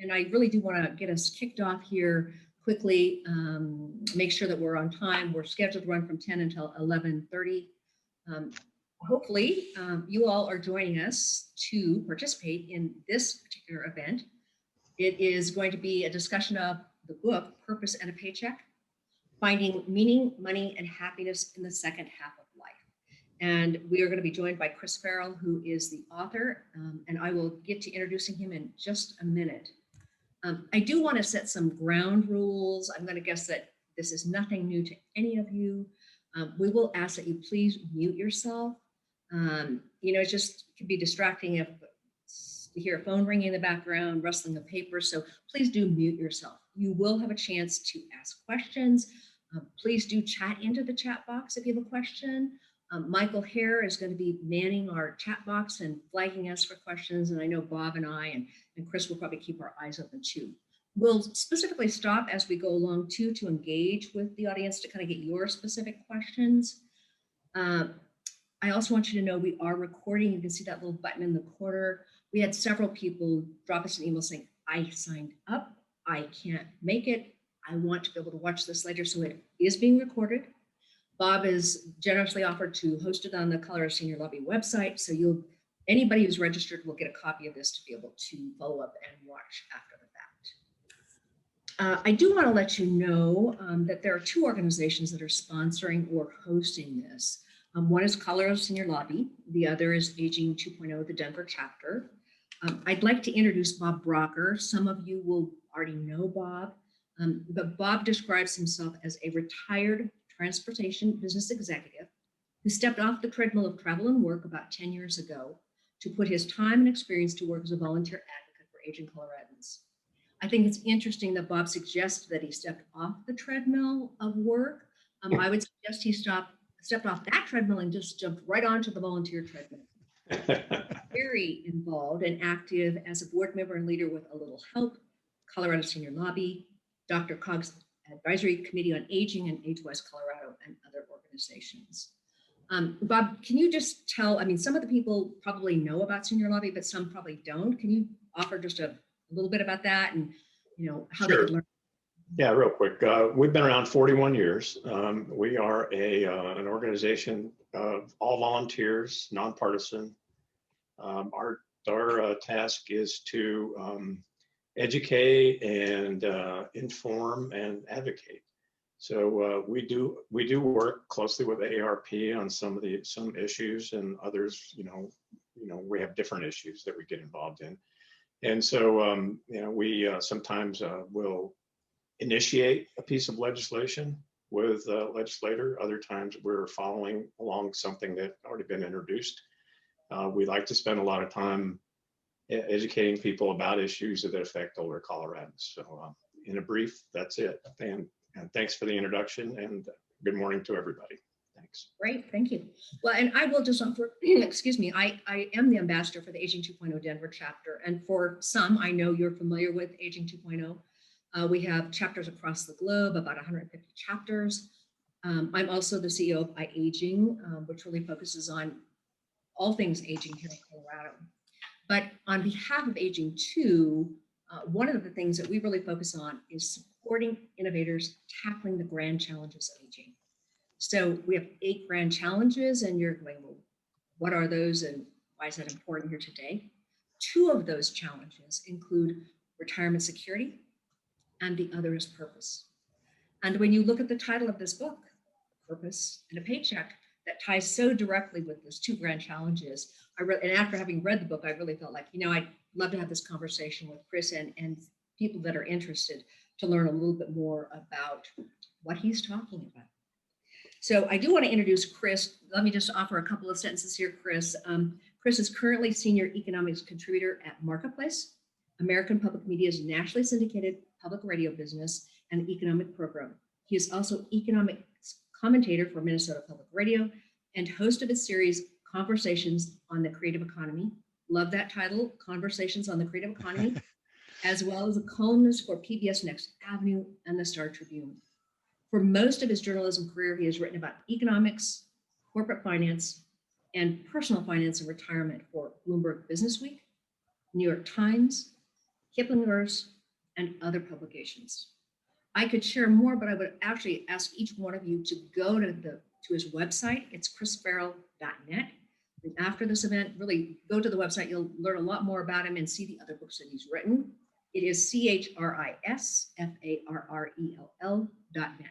And I really do want to get us kicked off here quickly. Make sure that we're on time. We're scheduled to run from 10 until 11:30. Um, Hopefully, you all are joining us to participate in this particular event. It is going to be a discussion of the book, Purpose and a Paycheck, Finding Meaning, Money, and Happiness in the Second Half of Life. And we are going to be joined by Chris Farrell, who is the author, and I will get to introducing him in just a minute. I do want to set some ground rules. I'm going to guess that this is nothing new to any of you. We will ask that you please mute yourself. It just can be distracting if you hear a phone ringing in the background, rustling of paper. So please do mute yourself. You will have a chance to ask questions. Please do chat into the chat box if you have a question. Michael Hare is going to be manning our chat box and flagging us for questions. And I know Bob and I and Chris will probably keep our eyes open too. We'll specifically stop as we go along too to engage with the audience to kind of get your specific questions. I also want you to know we are recording. You can see that little button in the corner. We had several people drop us an email saying, I signed up, I can't make it. I want to be able to watch this later. So it is being recorded. Bob has generously offered to host it on the Colorado Senior Lobby website. So anybody who's registered will get a copy of this to be able to follow up and watch after the fact. I do want to let you know that there are two organizations that are sponsoring or hosting this. One is Colorado Senior Lobby. The other is Aging 2.0, the Denver chapter. I'd like to introduce Bob Brocker. Some of you will already know Bob, but Bob describes himself as a retired transportation business executive who stepped off the treadmill of travel and work about 10 years ago to put his time and experience to work as a volunteer advocate for aging Coloradans. I think it's interesting that Bob suggests that he stepped off the treadmill of work. I would suggest he stepped off that treadmill and just jumped right onto the volunteer treadmill. Very involved and active as a board member and leader with A Little Help, Colorado Senior Lobby, Dr. Cog's Advisory Committee on Aging, and AgeWise Colorado, and other organizations. Bob, can you just tell, some of the people probably know about Senior Lobby, but some probably don't. Can you offer just a little bit about that and, how they could learn? Yeah, real quick. We've been around 41 years. We are an organization of all volunteers, nonpartisan. Our task is to educate and inform and advocate. So we do work closely with AARP on some issues, and others, we have different issues that we get involved in. And so we sometimes will initiate a piece of legislation with a legislator. Other times we're following along something that already been introduced. We like to spend a lot of time educating people about issues that affect older Coloradans. So in a brief, that's it. And thanks for the introduction, and good morning to everybody. Thanks. Great, thank you. Well, and I will just offer, excuse me, I am the ambassador for the Aging 2.0 Denver chapter. And for some, I know you're familiar with Aging 2.0. We have chapters across the globe, about 150 chapters. I'm also the CEO of iAging, which really focuses on all things aging here in Colorado. But on behalf of Aging 2, one of the things that we really focus on is supporting innovators tackling the grand challenges of aging. So we have 8 grand challenges, and you're going, well, what are those and why is that important here today? 2 of those challenges include retirement security, and the other is purpose. And when you look at the title of this book, Purpose and a Paycheck, that ties so directly with those 2 grand challenges. And after having read the book, I really felt like, I'd love to have this conversation with Chris and people that are interested to learn a little bit more about what he's talking about. So I do want to introduce Chris. Let me just offer a couple of sentences here, Chris. Chris is currently senior economics contributor at Marketplace, American Public Media's nationally syndicated public radio business and economic program. He is also economics commentator for Minnesota Public Radio and host of its series, Conversations on the Creative Economy. Love that title, Conversations on the Creative Economy, as well as a columnist for PBS Next Avenue and the Star Tribune. For most of his journalism career, he has written about economics, corporate finance, and personal finance and retirement for Bloomberg Businessweek, New York Times, Kiplinger's, and other publications. I could share more, but I would actually ask each one of you to go to his website. It's chrisfarrell.net. And after this event, really go to the website. You'll learn a lot more about him and see the other books that he's written. It is CHRISFARRELL.net.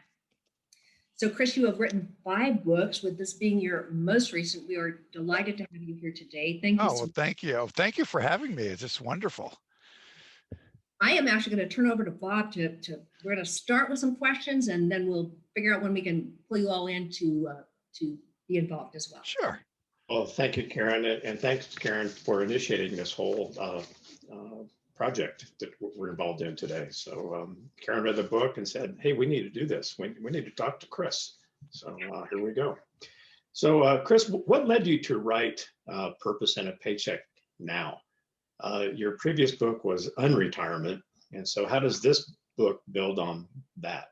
So, Chris, you have written 5 books, with this being your most recent. We are delighted to have you here today. Thank you Oh, so well, much. thank you. Thank you for having me. It's just wonderful. I am actually going to turn over to Bob we're going to start with some questions, and then we'll figure out when we can pull you all in to be involved as well. Sure. Well, thank you, Karen, and thanks, Karen, for initiating this whole project that we're involved in today. So Karen read the book and said, hey, we need to do this. We need to talk to Chris. So here we go. So Chris, what led you to write Purpose and a Paycheck Now? Your previous book was Unretirement. And so how does this book build on that?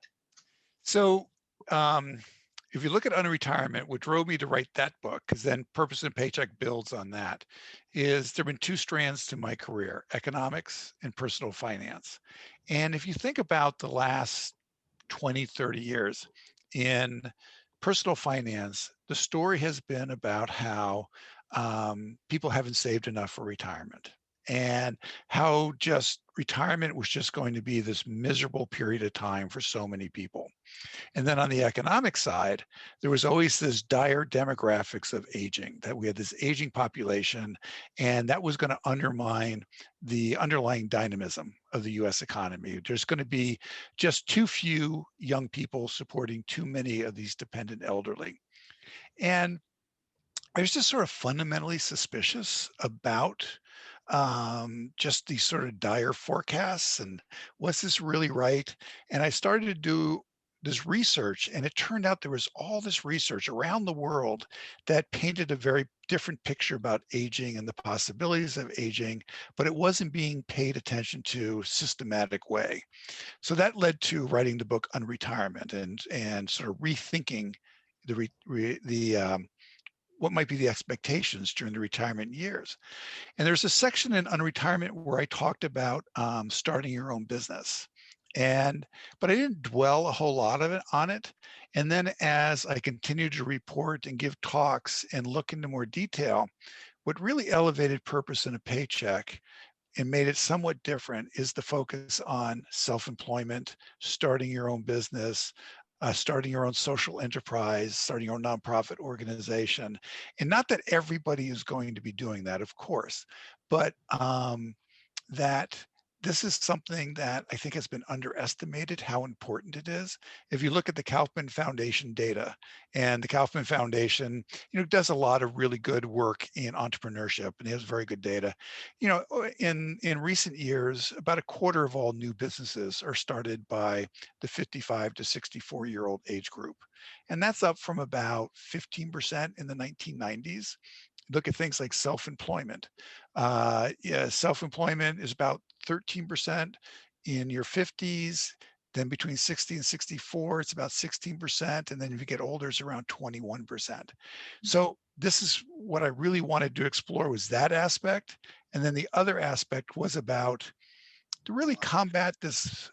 So if you look at Unretirement, what drove me to write that book, because then Purpose and Paycheck builds on that, is there have been 2 strands to my career: economics and personal finance. And if you think about the last 20, 30 years in personal finance, the story has been about how people haven't saved enough for retirement, and how just retirement was just going to be this miserable period of time for so many people. And then on the economic side, there was always this dire demographics of aging, that we had this aging population, and that was going to undermine the underlying dynamism of the US economy. There's going to be just too few young people supporting too many of these dependent elderly. And I was just sort of fundamentally suspicious about just these sort of dire forecasts, and was this really right? And I started to do this research, and it turned out there was all this research around the world that painted a very different picture about aging and the possibilities of aging, but it wasn't being paid attention to systematic way. So that led to writing the book Unretirement, and sort of rethinking the what might be the expectations during the retirement years. And there's a section in Unretirement where I talked about starting your own business. But I didn't dwell a whole lot on it. And then as I continued to report and give talks and look into more detail, what really elevated Purpose in a Paycheck and made it somewhat different is the focus on self-employment, starting your own business, starting your own social enterprise, starting your own nonprofit organization. And not that everybody is going to be doing that, of course, but that this is something that I think has been underestimated, how important it is. If you look at the Kaufman Foundation data, and the Kaufman Foundation, does a lot of really good work in entrepreneurship, and it has very good data. In recent years, about a quarter of all new businesses are started by the 55 to 64-year-old age group. And that's up from about 15% in the 1990s. Look at things like self-employment. Self-employment is about 13% in your 50s. Then between 60 and 64, it's about 16%. And then if you get older, it's around 21%. So this is what I really wanted to explore, was that aspect. And then the other aspect was about to really combat this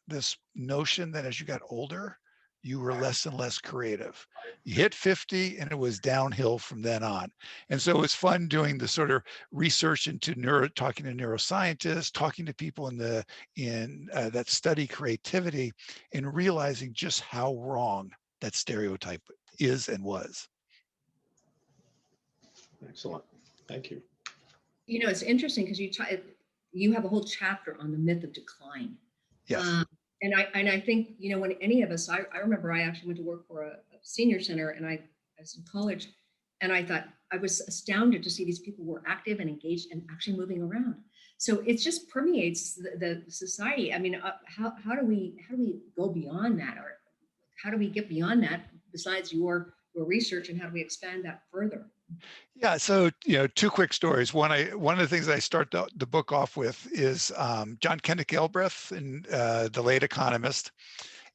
notion that as you got older, you were less and less creative. You hit 50 and it was downhill from then on. And so it was fun doing the sort of research into talking to neuroscientists, talking to people that study creativity, and realizing just how wrong that stereotype is and was. Excellent. Thank you. It's interesting because you have a whole chapter on the myth of decline. Yes. And I think, when any of us, I remember I actually went to work for a senior center, and I was in college, and I thought, I was astounded to see these people were active and engaged and actually moving around. So it just permeates the society. I mean, how do we go beyond that, or how do we get beyond that besides your research, and how do we expand that further? Yeah, so 2 quick stories. One of the things I start the book off with is John Kenneth Galbraith, and the late economist,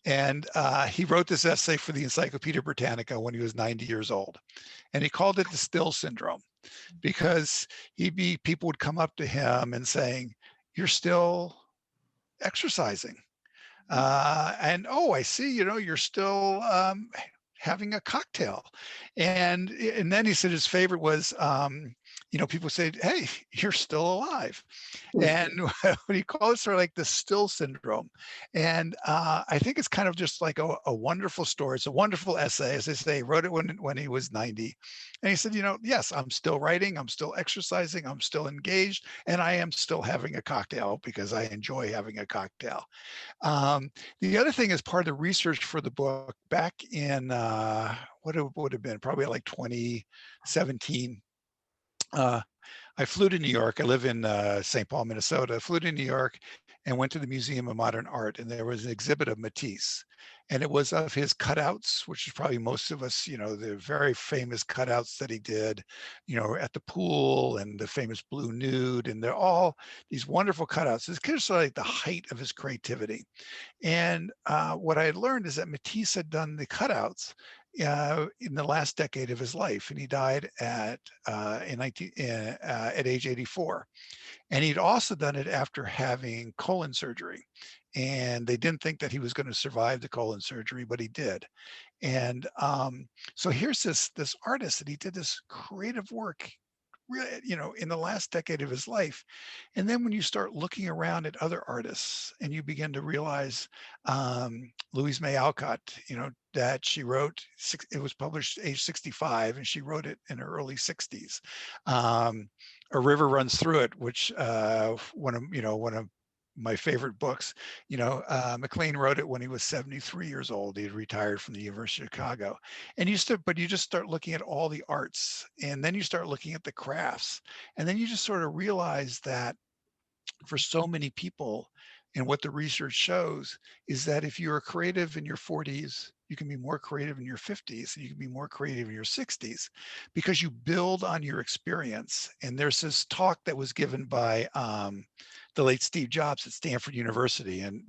and he wrote this essay for the Encyclopedia Britannica when he was 90 years old, and he called it the Still Syndrome, because people would come up to him and saying, "You're still exercising. And oh, I see, you're still having a cocktail. And then he said his favorite was, people said, hey, you're still alive. And what he calls sort of like the still syndrome. And I think it's kind of just like a wonderful story. It's a wonderful essay. As I say, he wrote it when he was 90. And he said, yes, I'm still writing, I'm still exercising, I'm still engaged, and I am still having a cocktail because I enjoy having a cocktail. Um, the other thing is part of the research for the book back in what it would have been probably like 2017. Uh, I flew to New York. I live in St. Paul, Minnesota. I flew to New York and went to the Museum of Modern Art, and there was an exhibit of Matisse, and it was of his cutouts, which is probably most of us, the very famous cutouts that he did, at the pool, and the famous blue nude, and they're all these wonderful cutouts. It's kind of sort of like the height of his creativity. And what I had learned is that Matisse had done the cutouts in the last decade of his life, and he died at at age 84. And he'd also done it after having colon surgery, and they didn't think that he was going to survive the colon surgery, but he did. And so here's this artist, and he did this creative work really, in the last decade of his life. And then when you start looking around at other artists and you begin to realize Louise May Alcott, that she wrote, it was published age 65, and she wrote it in her early 60s. A River Runs Through It, which one of my favorite books. McLean wrote it when he was 73 years old. He had retired from the University of Chicago. And you just start looking at all the arts, and then you start looking at the crafts, and then you just sort of realize that for so many people, and what the research shows is that if you're creative in your 40s, you can be more creative in your 50s, and you can be more creative in your 60s, because you build on your experience. And there's this talk that was given by the late Steve Jobs at Stanford University in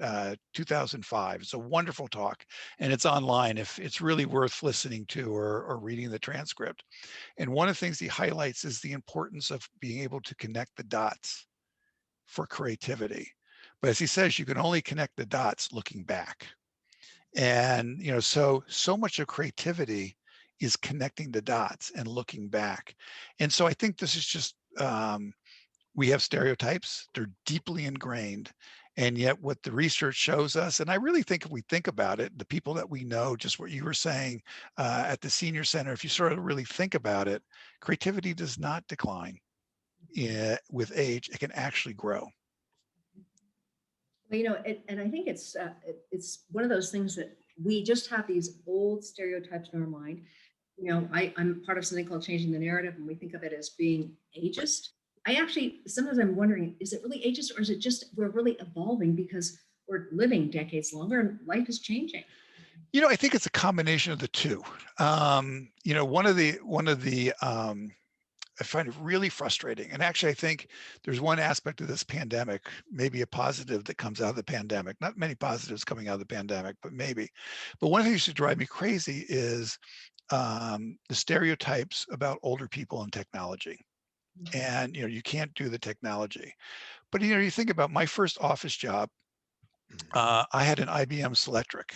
2005. It's a wonderful talk, and it's online if it's really worth listening to, or reading the transcript. And one of the things he highlights is the importance of being able to connect the dots for creativity. But as he says, you can only connect the dots looking back. And so much of creativity is connecting the dots and looking back. And so I think this is just we have stereotypes, they're deeply ingrained. And yet what the research shows us, and I really think if we think about it, the people that we know, just what you were saying at the senior center, if you sort of really think about it, creativity does not decline with age. It can actually grow. Well, and I think it's one of those things that we just have these old stereotypes in our mind. I'm part of something called Changing the Narrative, and we think of it as being ageist. Sometimes I'm wondering, is it really ageist, or is it just we're really evolving because we're living decades longer and life is changing? I think it's a combination of the two. One of the I find it really frustrating. And actually, I think there's one aspect of this pandemic, maybe a positive that comes out of the pandemic. Not many positives coming out of the pandemic, but maybe. But one of the things that drive me crazy is the stereotypes about older people and technology. And you can't do the technology. But you think about my first office job. I had an IBM Selectric,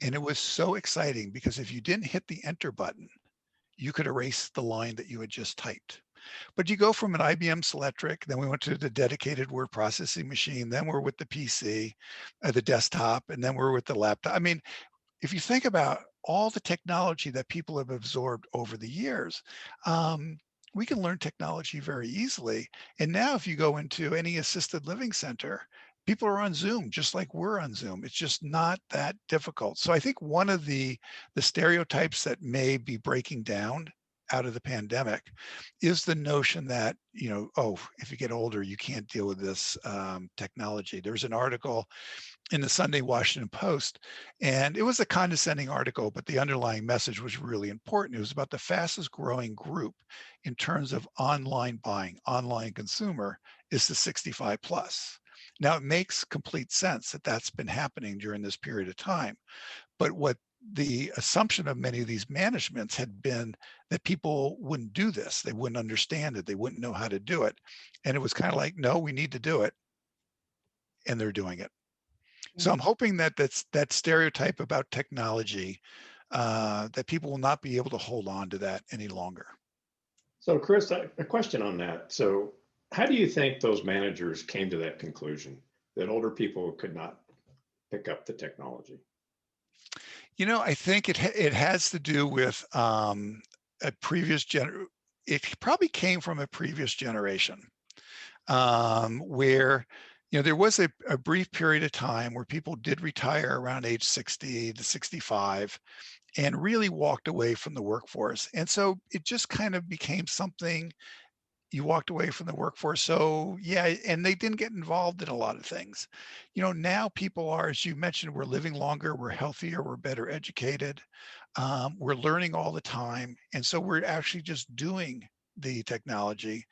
and it was so exciting because if you didn't hit the enter button, you could erase the line that you had just typed. But you go from an IBM Selectric, then we went to the dedicated word processing machine, then we're with the PC, the desktop, and then we're with the laptop. I mean, if you think about all the technology that people have absorbed over the years, we can learn technology very easily. And now if you go into any assisted living center, people are on Zoom, just like we're on Zoom. It's just not that difficult. So I think one of the stereotypes that may be breaking down out of the pandemic is the notion that, if you get older, you can't deal with this technology. There's an article in the Sunday Washington Post, and it was a condescending article, but the underlying message was really important. It was about the fastest growing group in terms of online buying, online consumer, is the 65 plus. Now, it makes complete sense that that's been happening during this period of time. But what the assumption of many of these managements had been that people wouldn't do this. They wouldn't understand it. They wouldn't know how to do it. And it was kind of like, no, we need to do it. and they're doing it. So Yeah. I'm hoping that that stereotype about technology, that people will not be able to hold on to that any longer. So Chris, a question on that. So how do you think those managers came to that conclusion that older people could not pick up the technology? I think it has to do with a previous it probably came from a previous generation, where there was a brief period of time where people did retire around age 60 to 65 and really walked away from the workforce. And so it just kind of became something you walked away from the workforce. So yeah, and they didn't get involved in a lot of things. Now people are, as you mentioned, we're living longer, we're healthier, we're better educated, we're learning all the time. And so we're actually just doing the technology.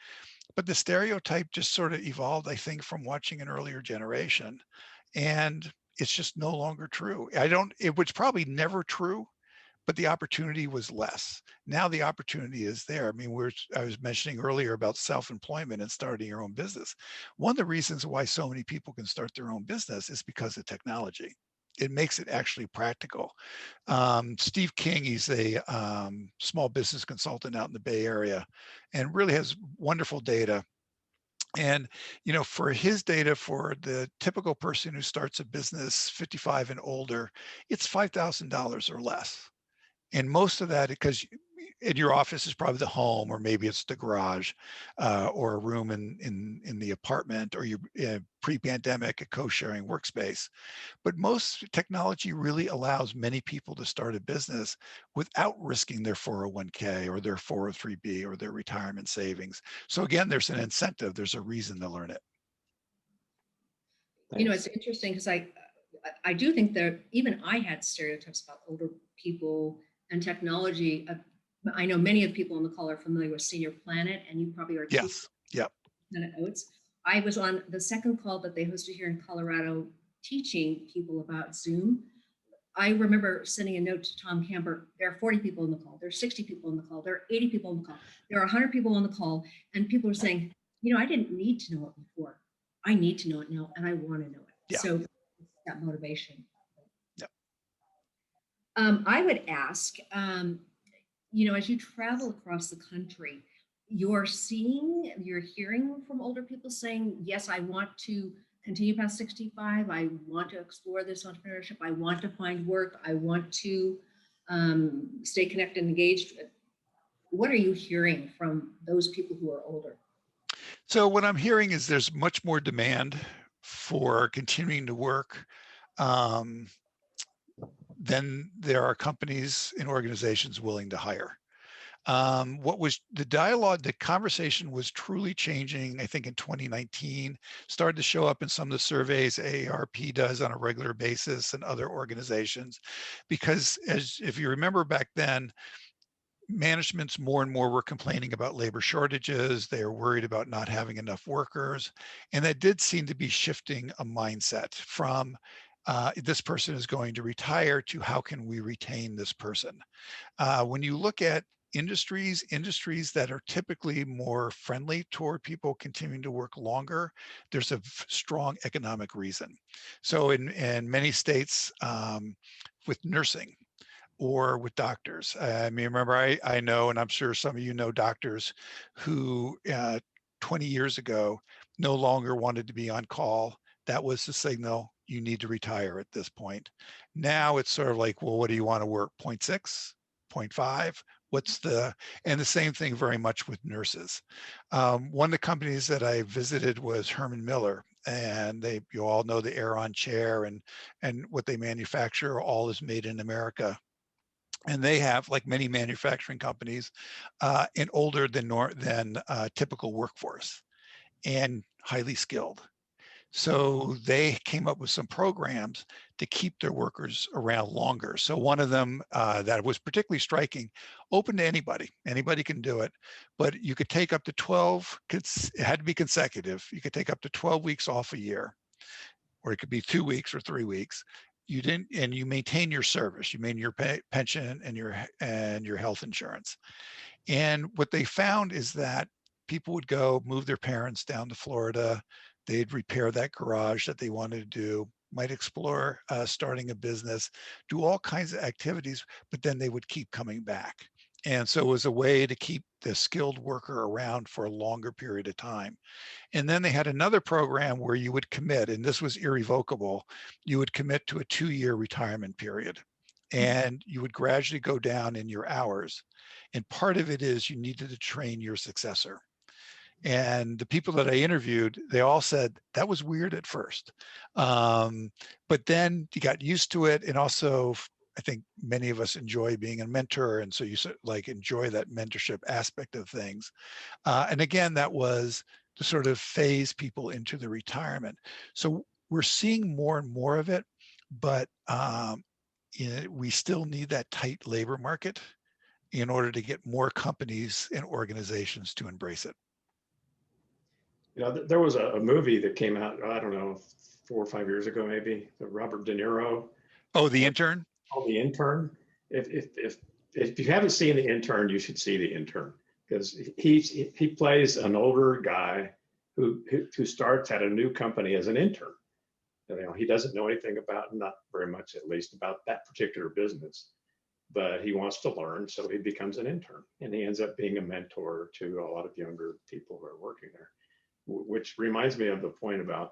But the stereotype just sort of evolved, I think, from watching an earlier generation. And it's just no longer true. It was probably never true, but the opportunity was less. Now the opportunity is there. I mean, I was mentioning earlier about self-employment and starting your own business. One of the reasons why so many people can start their own business is because of technology. It makes it actually practical. Steve King, he's a small business consultant out in the Bay Area and really has wonderful data. And, for his data, for the typical person who starts a business 55 and older, it's $5,000 or less. And most of that, because in your office is probably the home, or maybe it's the garage, or a room in the apartment, or your pre-pandemic a co-sharing workspace. But most technology really allows many people to start a business without risking their 401k or their 403b or their retirement savings. So again, there's an incentive. There's a reason to learn it. Thanks. It's interesting because I do think that even I had stereotypes about older people and technology. I know many of the people on the call are familiar with Senior Planet, and you probably are too. Yes. Yep. Planet Oats. I was on the second call that they hosted here in Colorado, teaching people about Zoom. I remember sending a note to Tom Camper. There are 40 people on the call. There are 60 people on the call. There are 80 people on the call. There are 100 people on the call. And people are saying, I didn't need to know it before. I need to know it now, and I want to know it. Yeah. So that motivation. Yep. I would ask, as you travel across the country, you're hearing from older people saying, yes, I want to continue past 65. I want to explore this entrepreneurship. I want to find work. I want to stay connected and engaged. What are you hearing from those people who are older? So what I'm hearing is there's much more demand for continuing to work um, than there are companies and organizations willing to hire. What was the dialogue, the conversation was truly changing, I think in 2019, started to show up in some of the surveys AARP does on a regular basis and other organizations, because if you remember back then, managements more and more were complaining about labor shortages. They were worried about not having enough workers. And that did seem to be shifting a mindset from this person is going to retire to how can we retain this person? When you look at industries that are typically more friendly toward people continuing to work longer, there's a strong economic reason. So in many states, with nursing, or with doctors. I mean, remember, I know, and I'm sure some of you know doctors who 20 years ago no longer wanted to be on call. That was the signal you need to retire at this point. Now it's sort of like, well, what do you want to work? 0.6, 0.5? And the same thing very much with nurses. One of the companies that I visited was Herman Miller, and you all know the Aeron chair and what they manufacture all is made in America. And they have, like many manufacturing companies, an older than typical workforce and highly skilled. So they came up with some programs to keep their workers around longer. So one of them that was particularly striking, open to anybody. Anybody can do it, but you could take up to 12, it had to be consecutive. You could take up to 12 weeks off a year, or it could be 2 weeks or 3 weeks. And you maintain your service, you maintain your pension and your health insurance. And what they found is that people would go move their parents down to Florida, they'd repair that garage that they wanted to do, might explore starting a business, do all kinds of activities, but then they would keep coming back. And so it was a way to keep the skilled worker around for a longer period of time. And then they had another program where you would commit, and this was irrevocable. You would commit to a 2-year retirement period, and you would gradually go down in your hours. And part of it is you needed to train your successor. And the people that I interviewed, they all said that was weird at first. But then you got used to it. And also, I think many of us enjoy being a mentor. And so you like enjoy that mentorship aspect of things. And again, that was to sort of phase people into the retirement. So we're seeing more and more of it, but we still need that tight labor market in order to get more companies and organizations to embrace it. You know, there was a movie that came out, I don't know, 4 or 5 years ago, maybe, the Robert De Niro. Oh, The Intern? Called The Intern. If you haven't seen The Intern, you should see The Intern, because he plays an older guy who starts at a new company as an intern. You know, he doesn't know anything about, not very much at least, about that particular business, but he wants to learn, so he becomes an intern, and he ends up being a mentor to a lot of younger people who are working there. Which reminds me of the point about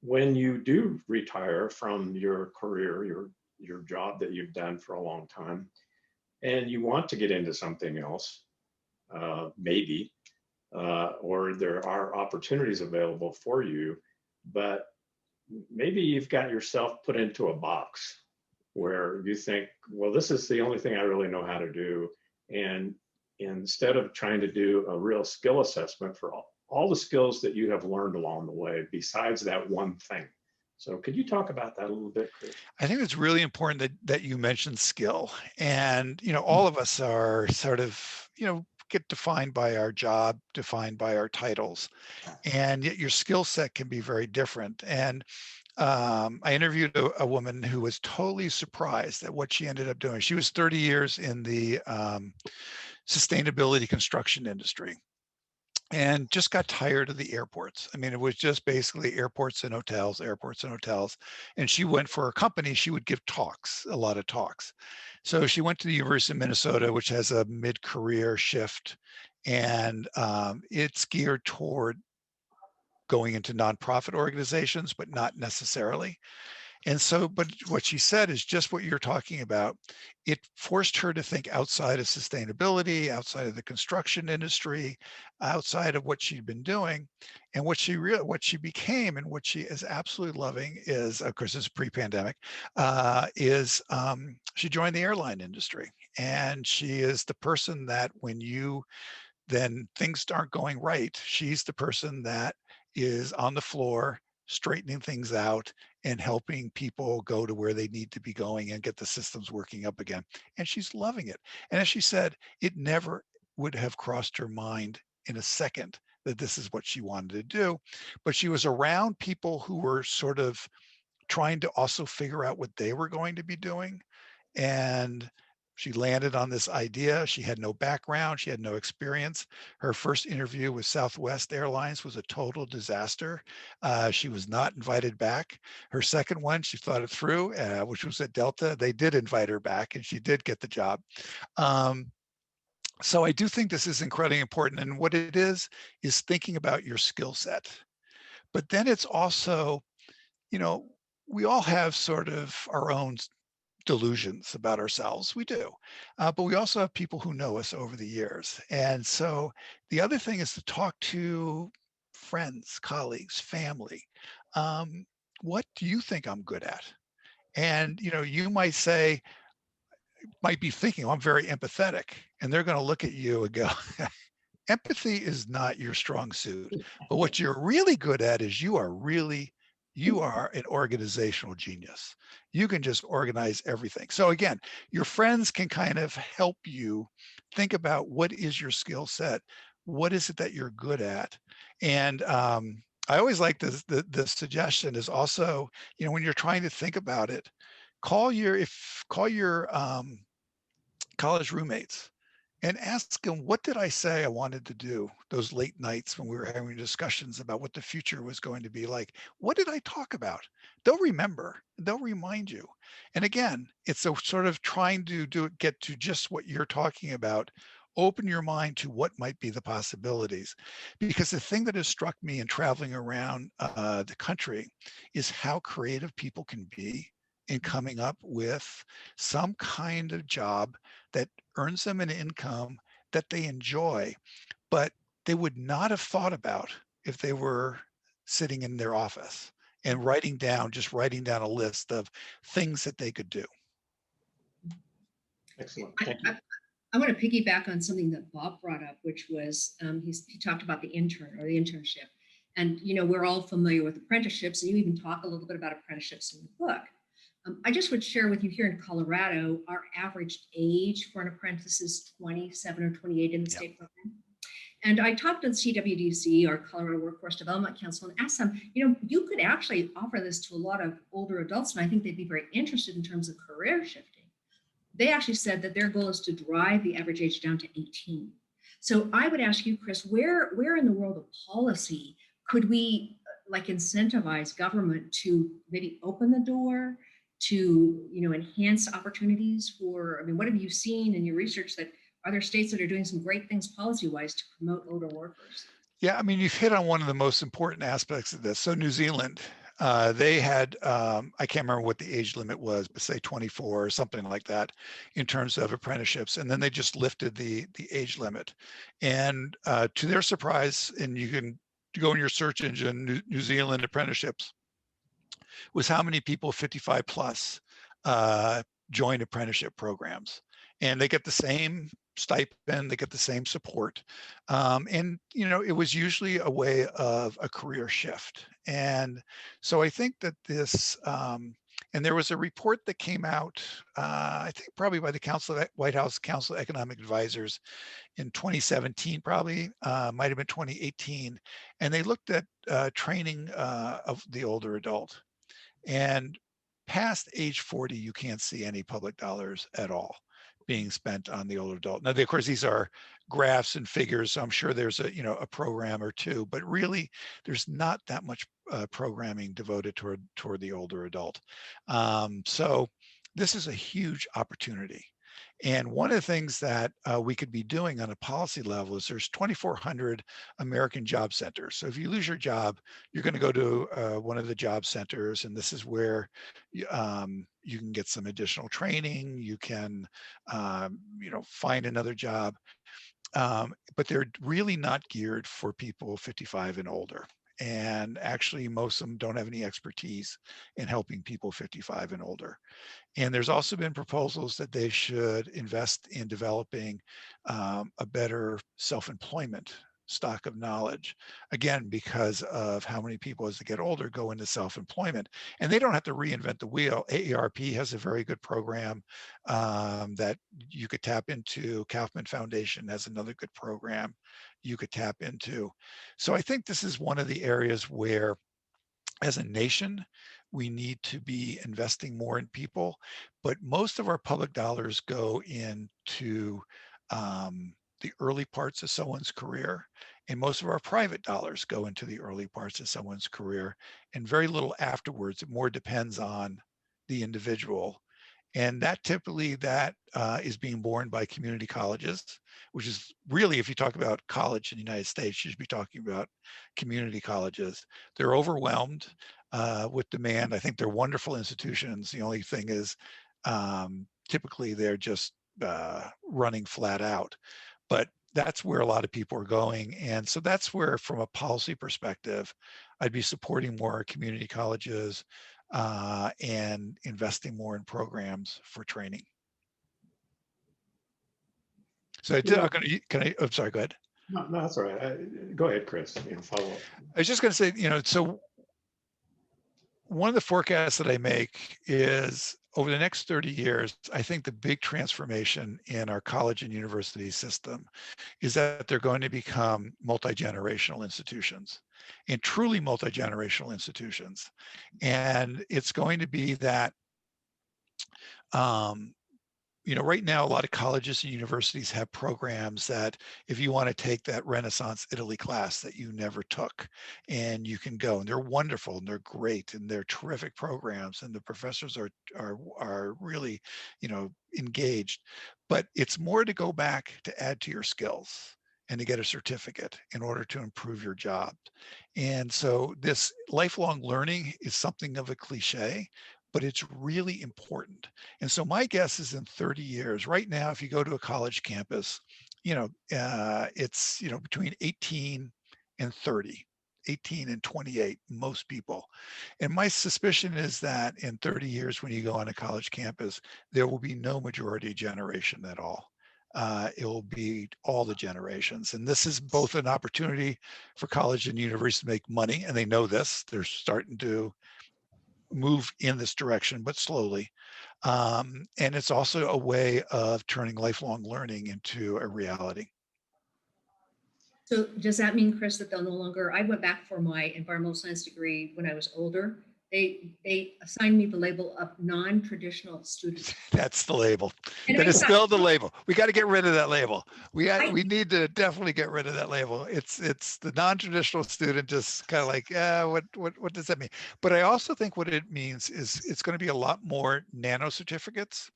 when you do retire from your career, your job that you've done for a long time, and you want to get into something else, maybe, or there are opportunities available for you, but maybe you've got yourself put into a box where you think, well, this is the only thing I really know how to do. And instead of trying to do a real skill assessment for all the skills that you have learned along the way, besides that one thing. So could you talk about that a little bit, Chris? I think it's really important that you mentioned skill. And, you know, all of us are sort of, you know, get defined by our job, defined by our titles, and yet your skill set can be very different. And I interviewed a woman who was totally surprised at what she ended up doing. She was 30 years in the sustainability construction industry, and just got tired of the airports. I mean, it was just basically airports and hotels, airports and hotels. And she went for a company, she would give talks, a lot of talks. So she went to the University of Minnesota, which has a mid-career shift, and it's geared toward going into nonprofit organizations, but not necessarily. And so, but what she said is just what you're talking about. It forced her to think outside of sustainability, outside of the construction industry, outside of what she'd been doing. And what she became, and what she is absolutely loving is, of course, this is pre-pandemic, she joined the airline industry. And she is the person that when then things aren't going right, she's the person that is on the floor straightening things out and helping people go to where they need to be going and get the systems working up again. And she's loving it. And as she said, it never would have crossed her mind in a second that this is what she wanted to do. But she was around people who were sort of trying to also figure out what they were going to be doing. And she landed on this idea. She had no background. She had no experience. Her first interview with Southwest Airlines was a total disaster. She was not invited back. Her second one, she thought it through, which was at Delta. They did invite her back, and she did get the job. So I do think this is incredibly important. And what it is thinking about your skill set. But then it's also, you know, we all have sort of our own delusions about ourselves. We do. But we also have people who know us over the years. And so the other thing is to talk to friends, colleagues, family. What do you think I'm good at? And, you know, you might be thinking, oh, I'm very empathetic. And they're going to look at you and go, empathy is not your strong suit. But what you're really good at is you are an organizational genius. You can just organize everything. So again, your friends can kind of help you think about what is your skill set, what is it that you're good at. And I always like the suggestion is also, you know, when you're trying to think about it, call your college roommates and ask them, what did I say I wanted to do those late nights when we were having discussions about what the future was going to be like? What did I talk about? They'll remember, they'll remind you. And again, it's a sort of trying to get to just what you're talking about. Open your mind to what might be the possibilities. Because the thing that has struck me in traveling around the country is how creative people can be in coming up with some kind of job that earns them an income that they enjoy, but they would not have thought about if they were sitting in their office and just writing down a list of things that they could do. Excellent. I, Thank you. I, I want to piggyback on something that Bob brought up, which was he talked about the intern or the internship. And, we're all familiar with apprenticeships, and you even talk a little bit about apprenticeships in the book. I just would share with you here in Colorado, our average age for an apprentice is 27 or 28 in the Yeah. state program. And I talked to the CWDC, our Colorado Workforce Development Council, and asked them, you could actually offer this to a lot of older adults, and I think they'd be very interested in terms of career shifting. They actually said that their goal is to drive the average age down to 18. So I would ask you, Chris, where in the world of policy could we like incentivize government to maybe open the door to enhance opportunities for, what have you seen in your research that are there states that are doing some great things policy-wise to promote older workers? Yeah, I mean, you've hit on one of the most important aspects of this. So New Zealand, they had, I can't remember what the age limit was, but say 24 or something like that in terms of apprenticeships. And then they just lifted the age limit. And to their surprise, and you can go in your search engine, New Zealand apprenticeships, was how many people 55 plus join apprenticeship programs. And they get the same stipend, they get the same support. And, it was usually a way of a career shift. And so I think that this, and there was a report that came out, I think probably by the White House Council of Economic Advisors in 2017, probably, might have been 2018. And they looked at training of the older adult. And past age 40, you can't see any public dollars at all being spent on the older adult. Now, of course, these are graphs and figures, so I'm sure there's a program or two, but really there's not that much programming devoted toward the older adult. So this is a huge opportunity. And one of the things that we could be doing on a policy level is there's 2,400 American job centers. So if you lose your job, you're going to go to one of the job centers, and this is where you can get some additional training. You can, find another job, but they're really not geared for people 55 and older. And actually, most of them don't have any expertise in helping people 55 and older. And there's also been proposals that they should invest in developing a better self-employment stock of knowledge, again, because of how many people as they get older go into self-employment. And they don't have to reinvent the wheel. AARP has a very good program that you could tap into. Kaufman Foundation has another good program you could tap into. So I think this is one of the areas where, as a nation, we need to be investing more in people, but most of our public dollars go into the early parts of someone's career, and most of our private dollars go into the early parts of someone's career, and very little afterwards. It more depends on the individual. And that typically is being borne by community colleges, which is really, if you talk about college in the United States, you should be talking about community colleges. They're overwhelmed with demand. I think they're wonderful institutions. The only thing is typically they're just running flat out. But that's where a lot of people are going. And so that's where, from a policy perspective, I'd be supporting more community colleges and investing more in programs for training. So I did, I'm sorry, go ahead. No, that's all right. Go ahead, Chris. Follow up. I was just going to say, so one of the forecasts that I make is over the next 30 years, I think the big transformation in our college and university system is that they're going to become multi-generational institutions, and truly multi-generational institutions. And it's going to be that right now, a lot of colleges and universities have programs that if you want to take that Renaissance Italy class that you never took, and you can go, and they're wonderful and they're great and they're terrific programs, and the professors are really, engaged. But it's more to go back to add to your skills and to get a certificate in order to improve your job. And so this lifelong learning is something of a cliche, but it's really important. And so my guess is in 30 years, right now, if you go to a college campus, it's, between 18 and 30, 18 and 28, most people. And my suspicion is that in 30 years, when you go on a college campus, there will be no majority generation at all. It will be all the generations. And this is both an opportunity for college and university to make money. And they know this, they're starting to move in this direction, but slowly. And it's also a way of turning lifelong learning into a reality. So does that mean, Chris, that they'll no longer, I went back for my environmental science degree when I was older. They assigned me the label of non-traditional student. That's the label. And That I is thought, still the label. We got to get rid of that label. We I, need to definitely get rid of that label. It's the non-traditional student, just kind of like, what does that mean? But I also think what it means is it's going to be a lot more nano certificates,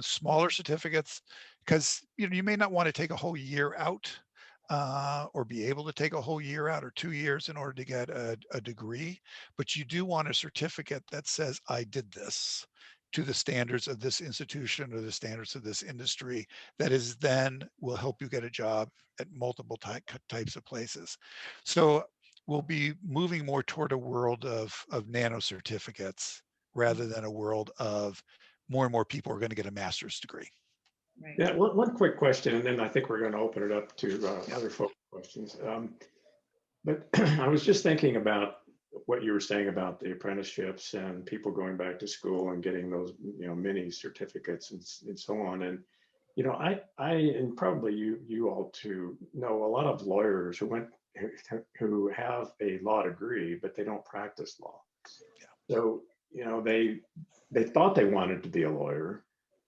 smaller certificates, because you may not want to take a whole year out, or be able to take a whole year out or 2 years in order to get a degree, but you do want a certificate that says I did this to the standards of this institution or the standards of this industry, that is then will help you get a job at multiple types of places. So we'll be moving more toward a world of nano certificates rather than a world of more and more people are going to get a master's degree. right. Yeah, one quick question, and then I think we're going to open it up to other folk questions. But I was just thinking about what you were saying about the apprenticeships and people going back to school and getting those, mini certificates and so on. And, and probably you all too know a lot of lawyers who have a law degree, but they don't practice law. Yeah. So, they thought they wanted to be a lawyer,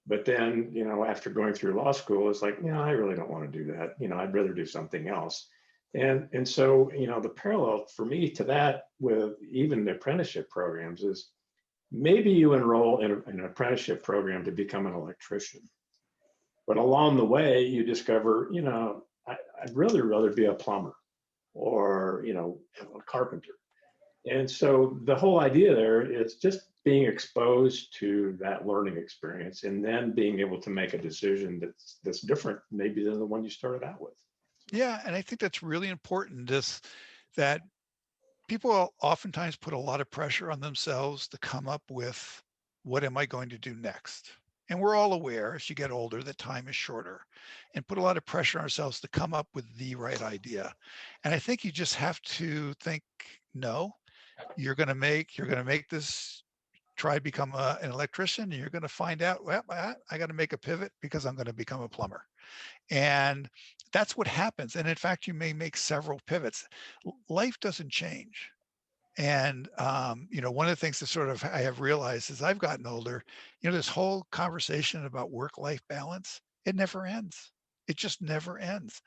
but then, after going through law school, it's like, I really don't want to do that. I'd rather do something else. And so, the parallel for me to that with even the apprenticeship programs is maybe you enroll in an apprenticeship program to become an electrician. But along the way, you discover, I'd really rather be a plumber or, a carpenter. And so the whole idea there is just being exposed to that learning experience and then being able to make a decision that's different maybe than the one you started out with. Yeah, and I think that's really important, that people oftentimes put a lot of pressure on themselves to come up with, what am I going to do next? And we're all aware as you get older that time is shorter, and put a lot of pressure on ourselves to come up with the right idea. And I think you just have to think, no, you're going to make this, try to become an electrician, and you're going to find out, well, I got to make a pivot because I'm going to become a plumber. And that's what happens. And in fact, you may make several pivots. Life doesn't change. And, one of the things that sort of I have realized as I've gotten older, this whole conversation about work-life balance, it never ends. It just never ends,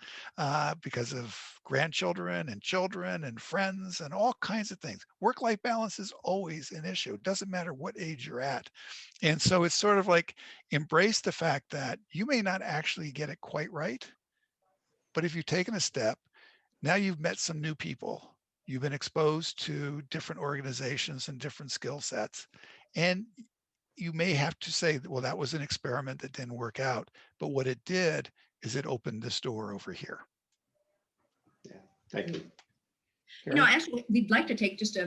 because of grandchildren and children and friends and all kinds of things. Work-life balance is always an issue. It doesn't matter what age you're at. And so it's sort of like, embrace the fact that you may not actually get it quite right, but if you've taken a step, now you've met some new people. You've been exposed to different organizations and different skill sets. And you may have to say, well, that was an experiment that didn't work out. But what it did is it opened this door over here. Yeah, thank you. Actually, we'd like to take just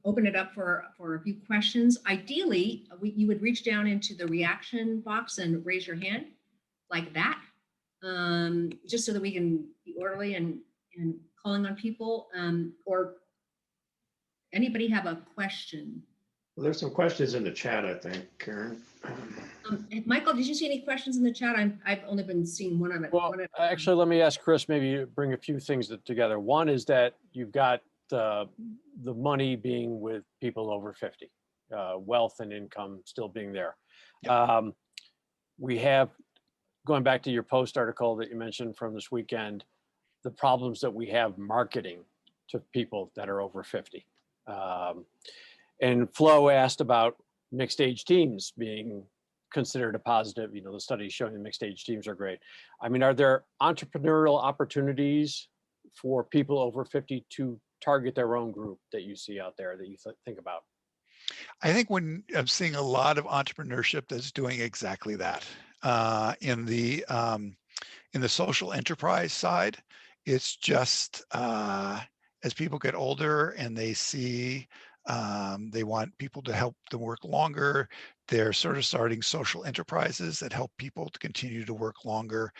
open it up for a few questions. Ideally, you would reach down into the reaction box and raise your hand like that, just so that we can be orderly and calling on people. Or anybody have a question? Well, there's some questions in the chat, I think, Karen. Michael, did you see any questions in the chat? I've only been seeing one of it. Well, actually, let me ask Chris, maybe bring a few things together. One is that you've got the money being with people over 50, wealth and income still being there. Yep. we have, going back to your post article that you mentioned from this weekend, the problems that we have marketing to people that are over 50. And Flo asked about mixed age teams being considered a positive. The studies showing that mixed age teams are great. I mean, are there entrepreneurial opportunities for people over 50 to target their own group that you see out there that you think about? I think when I'm seeing a lot of entrepreneurship that's doing exactly that. In the social enterprise side, it's just as people get older and they see they want people to help them work longer, they're sort of starting social enterprises that help people to continue to work longer.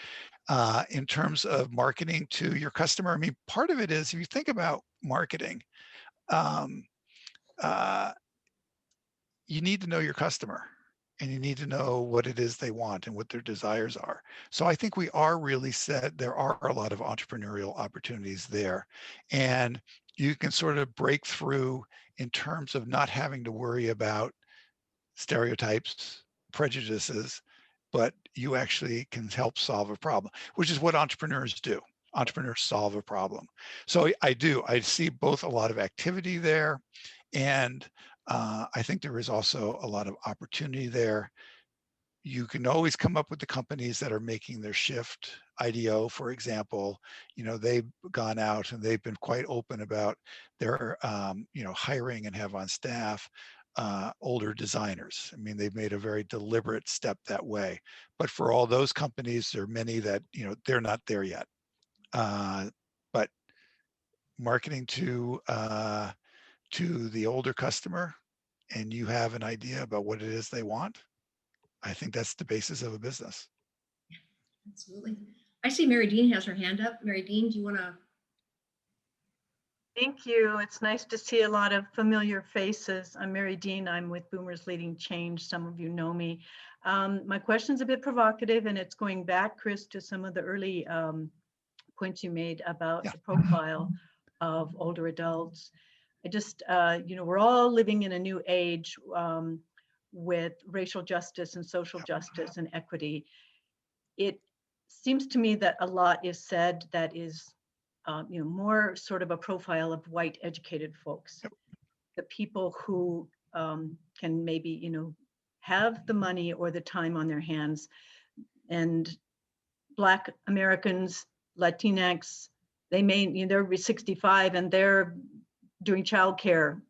In terms of marketing to your customer, I mean, part of it is if you think about marketing, um, uh, you need to know your customer and you need to know what it is they want and what their desires are. So I think we are really set. There are a lot of entrepreneurial opportunities there. And you can sort of break through in terms of not having to worry about stereotypes, prejudices, but you actually can help solve a problem, which is what entrepreneurs do. Entrepreneurs solve a problem. So I see both a lot of activity there, and I think there is also a lot of opportunity there. You can always come up with the companies that are making their shift. IDEO, for example, they've gone out and they've been quite open about their, hiring and have on staff older designers. I mean, they've made a very deliberate step that way. But for all those companies, there are many that, they're not there yet. But marketing to the older customer, and you have an idea about what it is they want, I think that's the basis of a business. Absolutely. I see Mary Dean has her hand up. Mary Dean, do you want to? Thank you. It's nice to see a lot of familiar faces. I'm Mary Dean. I'm with Boomers Leading Change. Some of you know me. My question's a bit provocative, and it's going back, Chris, to some of the early points you made about the profile of older adults. I just, we're all living in a new age with racial justice and social justice and equity. It seems to me that a lot is said that is more sort of a profile of white educated folks, the people who can maybe, have the money or the time on their hands. And Black Americans, Latinx, they may, they're 65 and they're doing childcare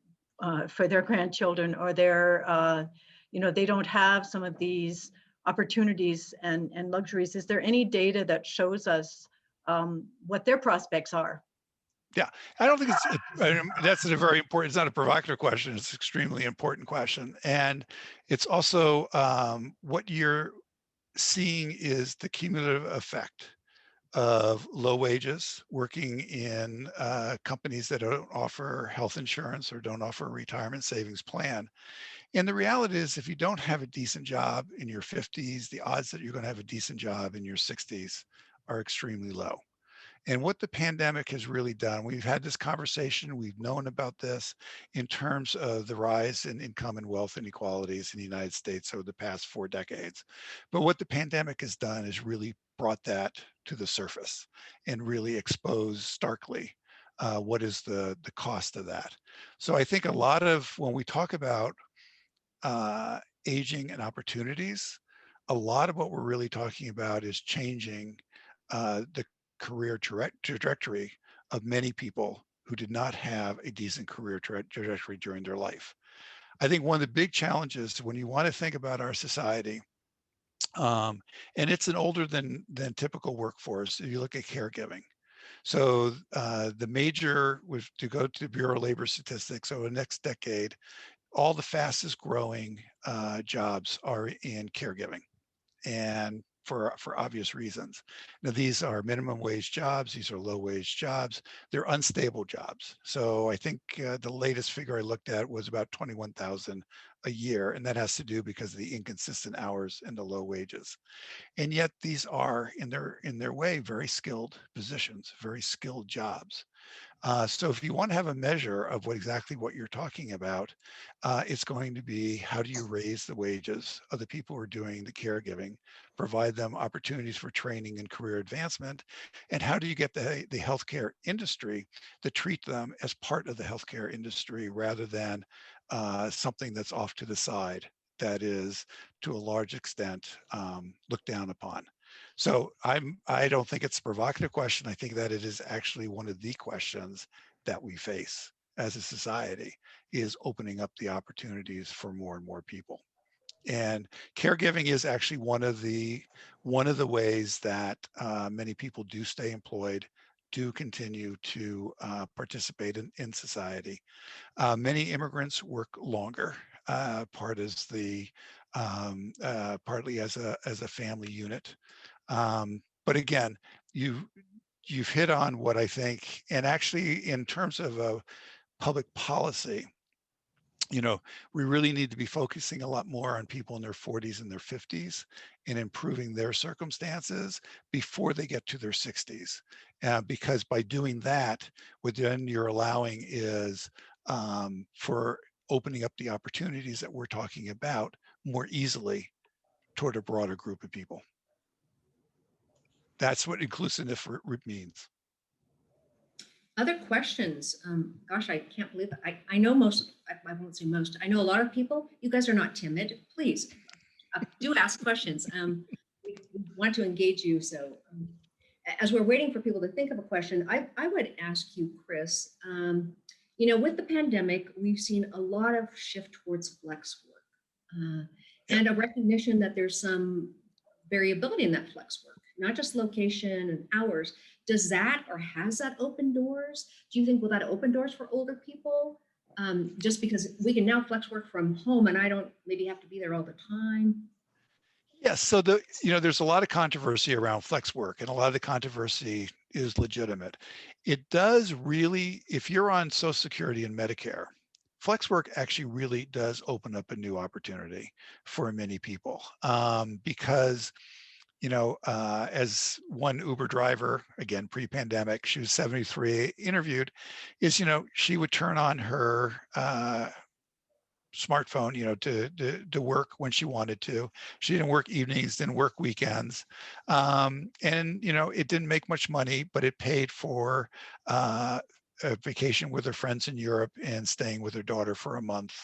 for their grandchildren, or they're, they don't have some of these opportunities and luxuries. Is there any data that shows us what their prospects are? Yeah, I don't think that's a very important, it's not a provocative question, it's an extremely important question. And it's also what you're seeing is the cumulative effect of low wages, working in companies that don't offer health insurance or don't offer a retirement savings plan. And the reality is, if you don't have a decent job in your 50s, the odds that you're going to have a decent job in your 60s are extremely low. And what the pandemic has really done, we've had this conversation, we've known about this in terms of the rise in income and wealth inequalities in the United States over the past 4 decades. But what the pandemic has done is really brought that to the surface and really exposed starkly what is the cost of that. So I think a lot of when we talk about aging and opportunities, a lot of what we're really talking about is changing the career trajectory of many people who did not have a decent career trajectory during their life. I think one of the big challenges when you want to think about our society, and it's an older than typical workforce, if you look at caregiving. So the major was to go to Bureau of Labor Statistics over the next decade, all the fastest growing jobs are in caregiving, and for obvious reasons. Now, these are minimum wage jobs. These are low wage jobs. They're unstable jobs. So I think the latest figure I looked at was about 21,000 a year. And that has to do because of the inconsistent hours and the low wages. And yet these are in their way, very skilled positions, very skilled jobs. So if you want to have a measure of exactly what you're talking about, it's going to be, how do you raise the wages of the people who are doing the caregiving, provide them opportunities for training and career advancement, and how do you get the healthcare industry to treat them as part of the healthcare industry rather than something that's off to the side, that is to a large extent looked down upon. So I don't think it's a provocative question. I think that it is actually one of the questions that we face as a society, is opening up the opportunities for more and more people. And caregiving is actually one of the ways that many people do stay employed, do continue to participate in society. Many immigrants work longer. Part is partly as a family unit. But again, you've hit on what I think, and actually in terms of public policy, we really need to be focusing a lot more on people in their 40s and their 50s and improving their circumstances before they get to their 60s. Because by doing that, what then you're allowing is for opening up the opportunities that we're talking about more easily toward a broader group of people. That's what inclusiveness means. Other questions? Gosh, I can't believe it. I know most, I won't say most, I know a lot of people. You guys are not timid. Please do ask questions. We want to engage you. So as we're waiting for people to think of a question, I would ask you, Chris, with the pandemic, we've seen a lot of shift towards flex work and a recognition that there's some variability in that flex work, not just location and hours. Does that, or has that opened doors? Do you think, will that open doors for older people? Just because we can now flex work from home and I don't maybe have to be there all the time. Yes, so there's a lot of controversy around flex work, and a lot of the controversy is legitimate. It does really, if you're on Social Security and Medicare, flex work actually really does open up a new opportunity for many people, because as one Uber driver, again, pre-pandemic, she was 73, interviewed, is, she would turn on her smartphone, to work when she wanted to. She didn't work evenings, didn't work weekends. And, it didn't make much money, but it paid for a vacation with her friends in Europe and staying with her daughter for a month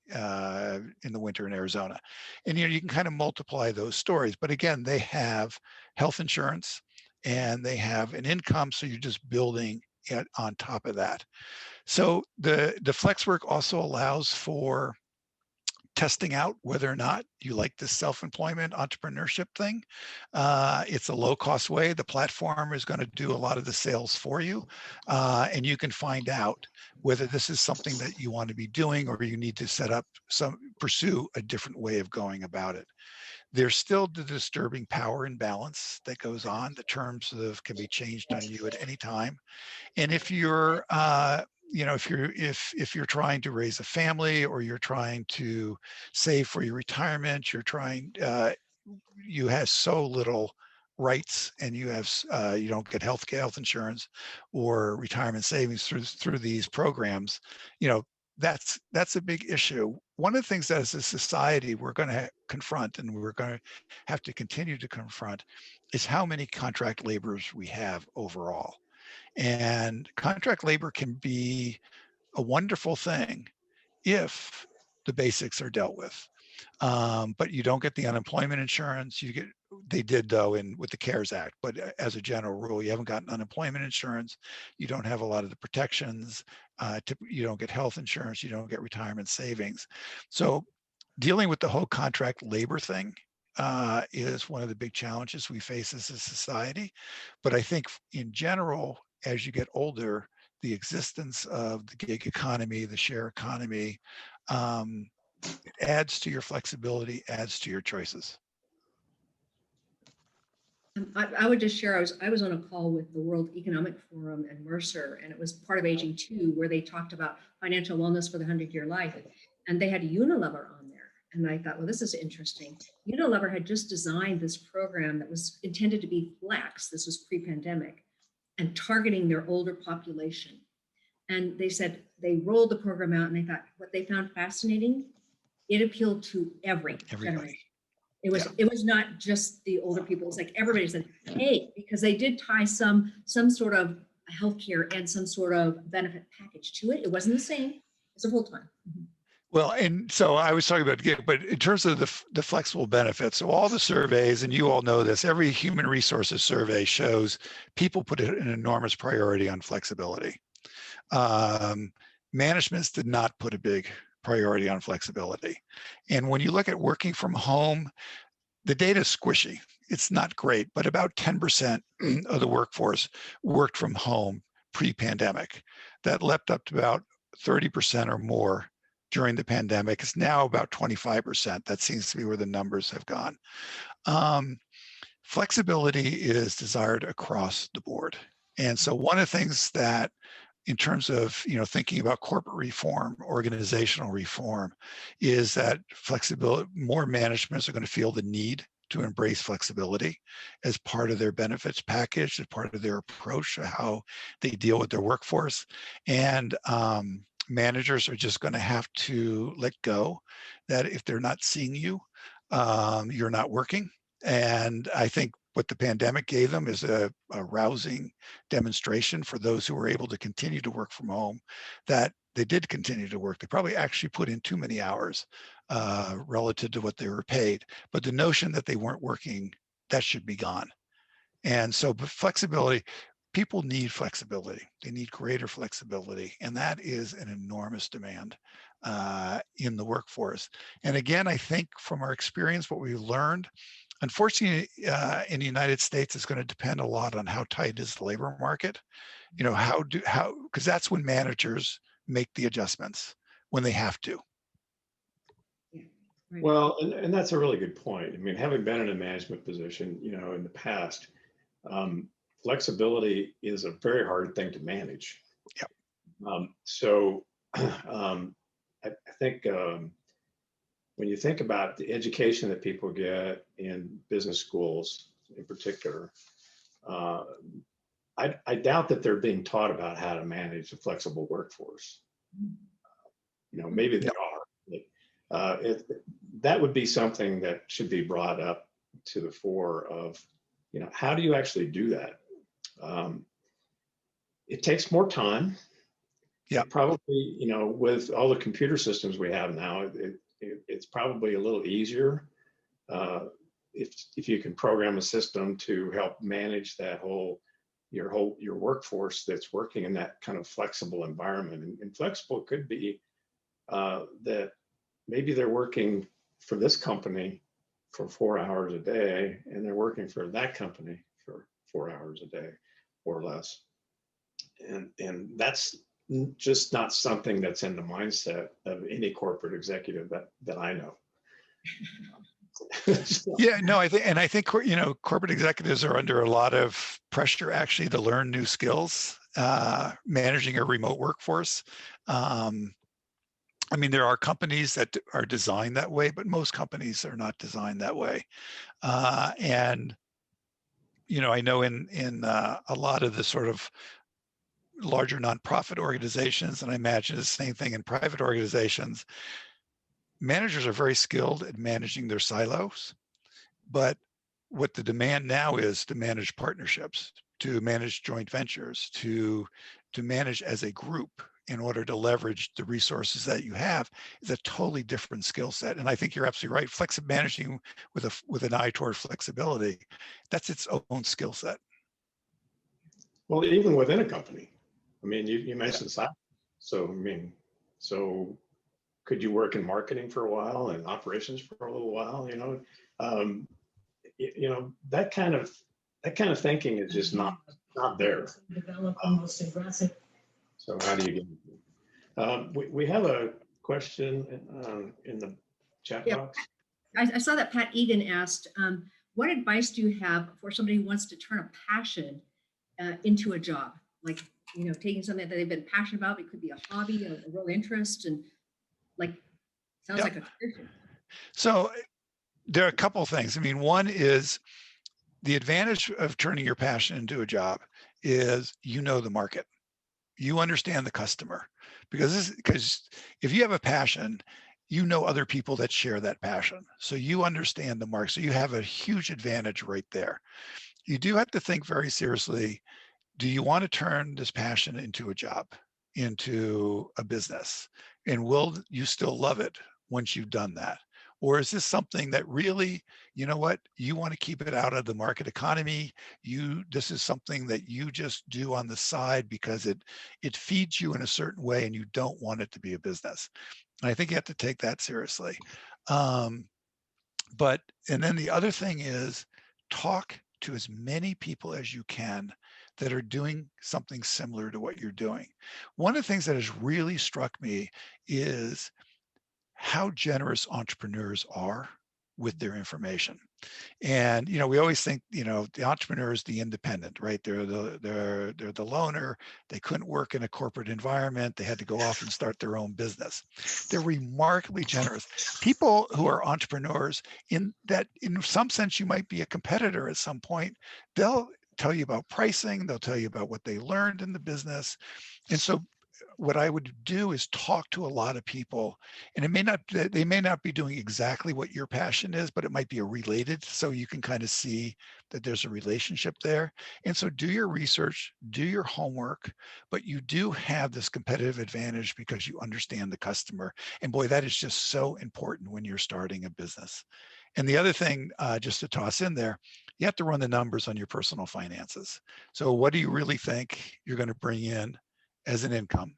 in the winter in Arizona. And you can kind of multiply those stories, but again, they have health insurance and they have an income, so you're just building it on top of that. So the flex work also allows for testing out whether or not you like this self-employment entrepreneurship thing. It's a low-cost way. The platform is going to do a lot of the sales for you, and you can find out whether this is something that you want to be doing, or you need to pursue a different way of going about it. There's still the disturbing power imbalance that goes on. The terms can be changed on you at any time. And if you're if you're trying to raise a family, or you're trying to save for your retirement, you have so little rights, and you don't get health insurance or retirement savings through these programs. That's a big issue. One of the things that as a society we're going to confront, and we're going to have to continue to confront, is how many contract laborers we have overall. And contract labor can be a wonderful thing if the basics are dealt with. But you don't get the unemployment insurance. They did though with the CARES Act, but as a general rule, you haven't gotten unemployment insurance. You don't have a lot of the protections. You don't get health insurance. You don't get retirement savings. So dealing with the whole contract labor thing is one of the big challenges we face as a society. But I think in general, as you get older, the existence of the gig economy, the share economy, it adds to your flexibility, adds to your choices. I would just share, I was on a call with the World Economic Forum and Mercer, and it was part of Aging 2, where they talked about financial wellness for the 100-year life. And they had Unilever on there. And I thought, well, this is interesting. Unilever had just designed this program that was intended to be flex. This was pre-pandemic, and targeting their older population. And they said they rolled the program out and they thought what they found fascinating, it appealed to every Everybody. generation. It was not just the older people. It's like everybody said, hey, because they did tie some sort of healthcare and some sort of benefit package to it. It wasn't the same. It's a full time. Well, and so I was talking about gig, but in terms of the flexible benefits, so all the surveys, and you all know this, every human resources survey shows people put an enormous priority on flexibility. Managements did not put a big priority on flexibility. And when you look at working from home, the data is squishy. It's not great, but about 10% of the workforce worked from home pre-pandemic. That leapt up to about 30% or more during the pandemic. It's now about 25%. That seems to be where the numbers have gone. Flexibility is desired across the board. And so one of the things that, in terms of thinking about corporate reform, organizational reform, is that flexibility, more managements are going to feel the need to embrace flexibility as part of their benefits package, as part of their approach to how they deal with their workforce. And managers are just going to have to let go that if they're not seeing you, you're not working. And I think what the pandemic gave them is a rousing demonstration for those who were able to continue to work from home, that they did continue to work. They probably actually put in too many hours relative to what they were paid. But the notion that they weren't working, that should be gone. And so flexibility, people need flexibility. They need greater flexibility. And that is an enormous demand in the workforce. And again, I think from our experience, what we learned, unfortunately, in the United States, it's going to depend a lot on how tight is the labor market. Because that's when managers make the adjustments, when they have to. Right. Well, and that's a really good point. I mean, having been in a management position, in the past, flexibility is a very hard thing to manage. Yep. So I think when you think about the education that people get in business schools in particular, I doubt that they're being taught about how to manage a flexible workforce. Maybe they are. That would be something that should be brought up to the fore of, how do you actually do that? It takes more time. Yeah. Probably, with all the computer systems we have now, it's probably a little easier if you can program a system to help manage that your workforce that's working in that kind of flexible environment. And flexible could be that maybe they're working for this company for 4 hours a day, and they're working for that company for 4 hours a day or less. And that's just not something that's in the mindset of any corporate executive that I know. Yeah, no, I think corporate executives are under a lot of pressure actually to learn new skills, managing a remote workforce. I mean, there are companies that are designed that way, but most companies are not designed that way. And I know in a lot of the sort of larger nonprofit organizations, and I imagine the same thing in private organizations, managers are very skilled at managing their silos, but what the demand now is to manage partnerships, to manage joint ventures, to manage as a group in order to leverage the resources that you have is a totally different skill set. And I think you're absolutely right. Managing with an eye toward flexibility, that's its own skill set. Well, even within a company, I mean, you mentioned silos. So, I mean, could you work in marketing for a while and operations for a little while? That kind of thinking is just not there. So how do you get it? We have a question in the chat box. I saw that Pat Egan asked, what advice do you have for somebody who wants to turn a passion into a job? Like, taking something that they've been passionate about, it could be a hobby, a real interest, and sounds like a career. So there are a couple of things. I mean, one is the advantage of turning your passion into a job is the market. You understand the customer, because if you have a passion, you know other people that share that passion. So you understand the market. So you have a huge advantage right there. You do have to think very seriously, do you want to turn this passion into a job, into a business? And will you still love it once you've done that? Or is this something that really, you know what, you want to keep it out of the market economy? This is something that you just do on the side because it feeds you in a certain way and you don't want it to be a business. And I think you have to take that seriously. Um, and then the other thing is, talk to as many people as you can that are doing something similar to what you're doing. One of the things that has really struck me is how generous entrepreneurs are with their information. And we always think, the entrepreneur is the independent, right? They're the loner. They couldn't work in a corporate environment. They had to go off and start their own business. They're remarkably generous. People who are entrepreneurs, in some sense you might be a competitor at some point, they'll tell you about pricing, they'll tell you about what they learned in the business. And so what I would do is talk to a lot of people, and they may not be doing exactly what your passion is, but it might be a related, so you can kind of see that there's a relationship there. And so do your research, do your homework, but you do have this competitive advantage because you understand the customer. And boy, that is just so important when you're starting a business. And the other thing, just to toss in there, you have to run the numbers on your personal finances. So what do you really think you're going to bring in as an income?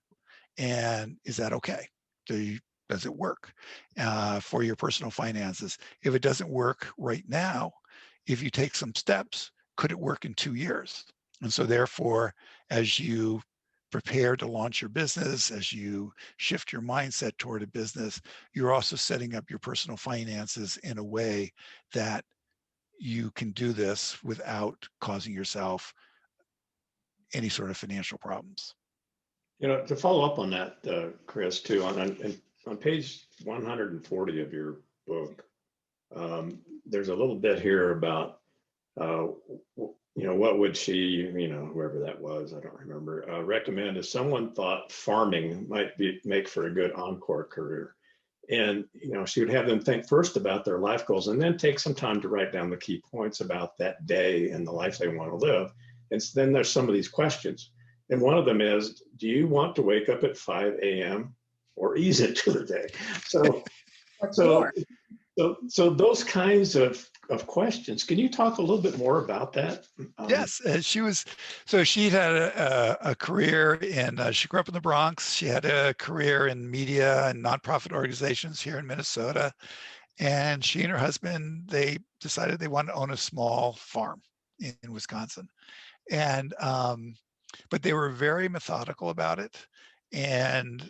And is that okay? Does it work for your personal finances? If it doesn't work right now, if you take some steps, could it work in 2 years? And so therefore, as you prepare to launch your business, as you shift your mindset toward a business, you're also setting up your personal finances in a way that you can do this without causing yourself any sort of financial problems. To follow up on that, Chris, too, on page 140 of your book, there's a little bit here about, what would she, whoever that was, I don't remember, recommend if someone thought farming might make for a good encore career. And, she would have them think first about their life goals and then take some time to write down the key points about that day and the life they want to live. And then there's some of these questions. And one of them is, do you want to wake up at 5 a.m. or ease into the day? So those kinds of questions. Can you talk a little bit more about that? Yes, she had a career she grew up in the Bronx. She had a career in media and nonprofit organizations here in Minnesota. And she and her husband, they decided they wanted to own a small farm in Wisconsin. And, but they were very methodical about it. And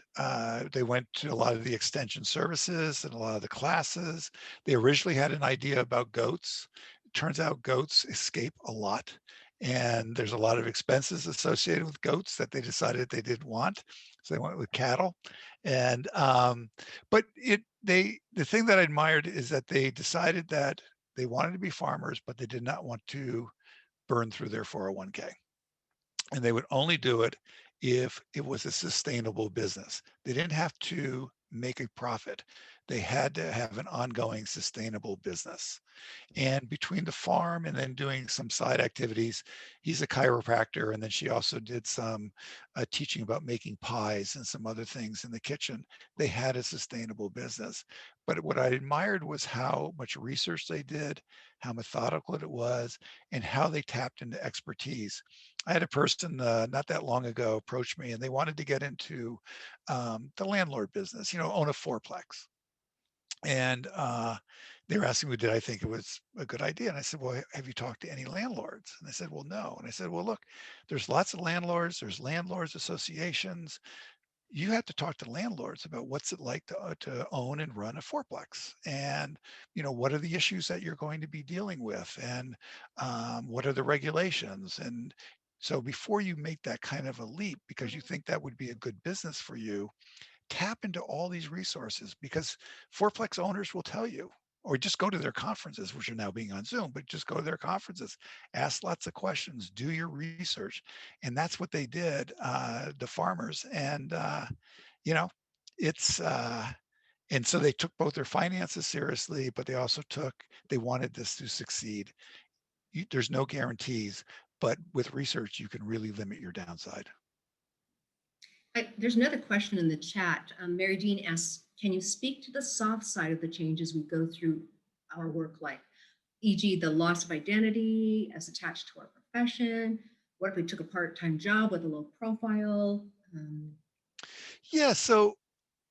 they went to a lot of the extension services and a lot of the classes. They originally had an idea about goats. It turns out goats escape a lot. And there's a lot of expenses associated with goats that they decided they didn't want. So they went with cattle. And but the thing that I admired is that they decided that they wanted to be farmers, but they did not want to burn through their 401k. And they would only do it if it was a sustainable business. They didn't have to make a profit. They had to have an ongoing sustainable business. And between the farm and then doing some side activities, he's a chiropractor. And then she also did some teaching about making pies and some other things in the kitchen. They had a sustainable business. But what I admired was how much research they did, how methodical it was, and how they tapped into expertise. I had a person not that long ago approach me, and they wanted to get into the landlord business, own a fourplex. And they were asking me, did I think it was a good idea? And I said, well, have you talked to any landlords? And they said, well, no. And I said, well, look, there's lots of landlords. There's landlords associations. You have to talk to landlords about what's it like to own and run a fourplex, and what are the issues that you're going to be dealing with, and what are the regulations. And so before you make that kind of a leap, because you think that would be a good business for you, tap into all these resources, because fourplex owners will tell you or just go to their conferences, which are now being on Zoom, but just go to their conferences, ask lots of questions, do your research. And that's what they did, the farmers. And, you know, it's, and so they took both their finances seriously, but they wanted this to succeed. There's no guarantees, but with research, you can really limit your downside. There's another question in the chat. Mary Dean asks, can you speak to the soft side of the changes we go through our work life, e.g. the loss of identity as attached to our profession? What if we took a part-time job with a low profile? Yeah, so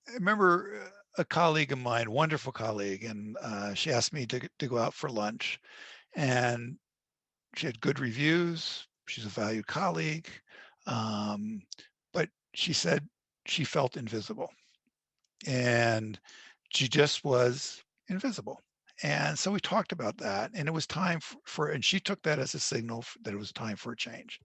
I remember a colleague of mine, wonderful colleague, and she asked me to go out for lunch, and she had good reviews. She's a valued colleague, but she said she felt invisible, and she just was invisible. And so we talked about that, and it was time and she took that as a signal that it was time for a change,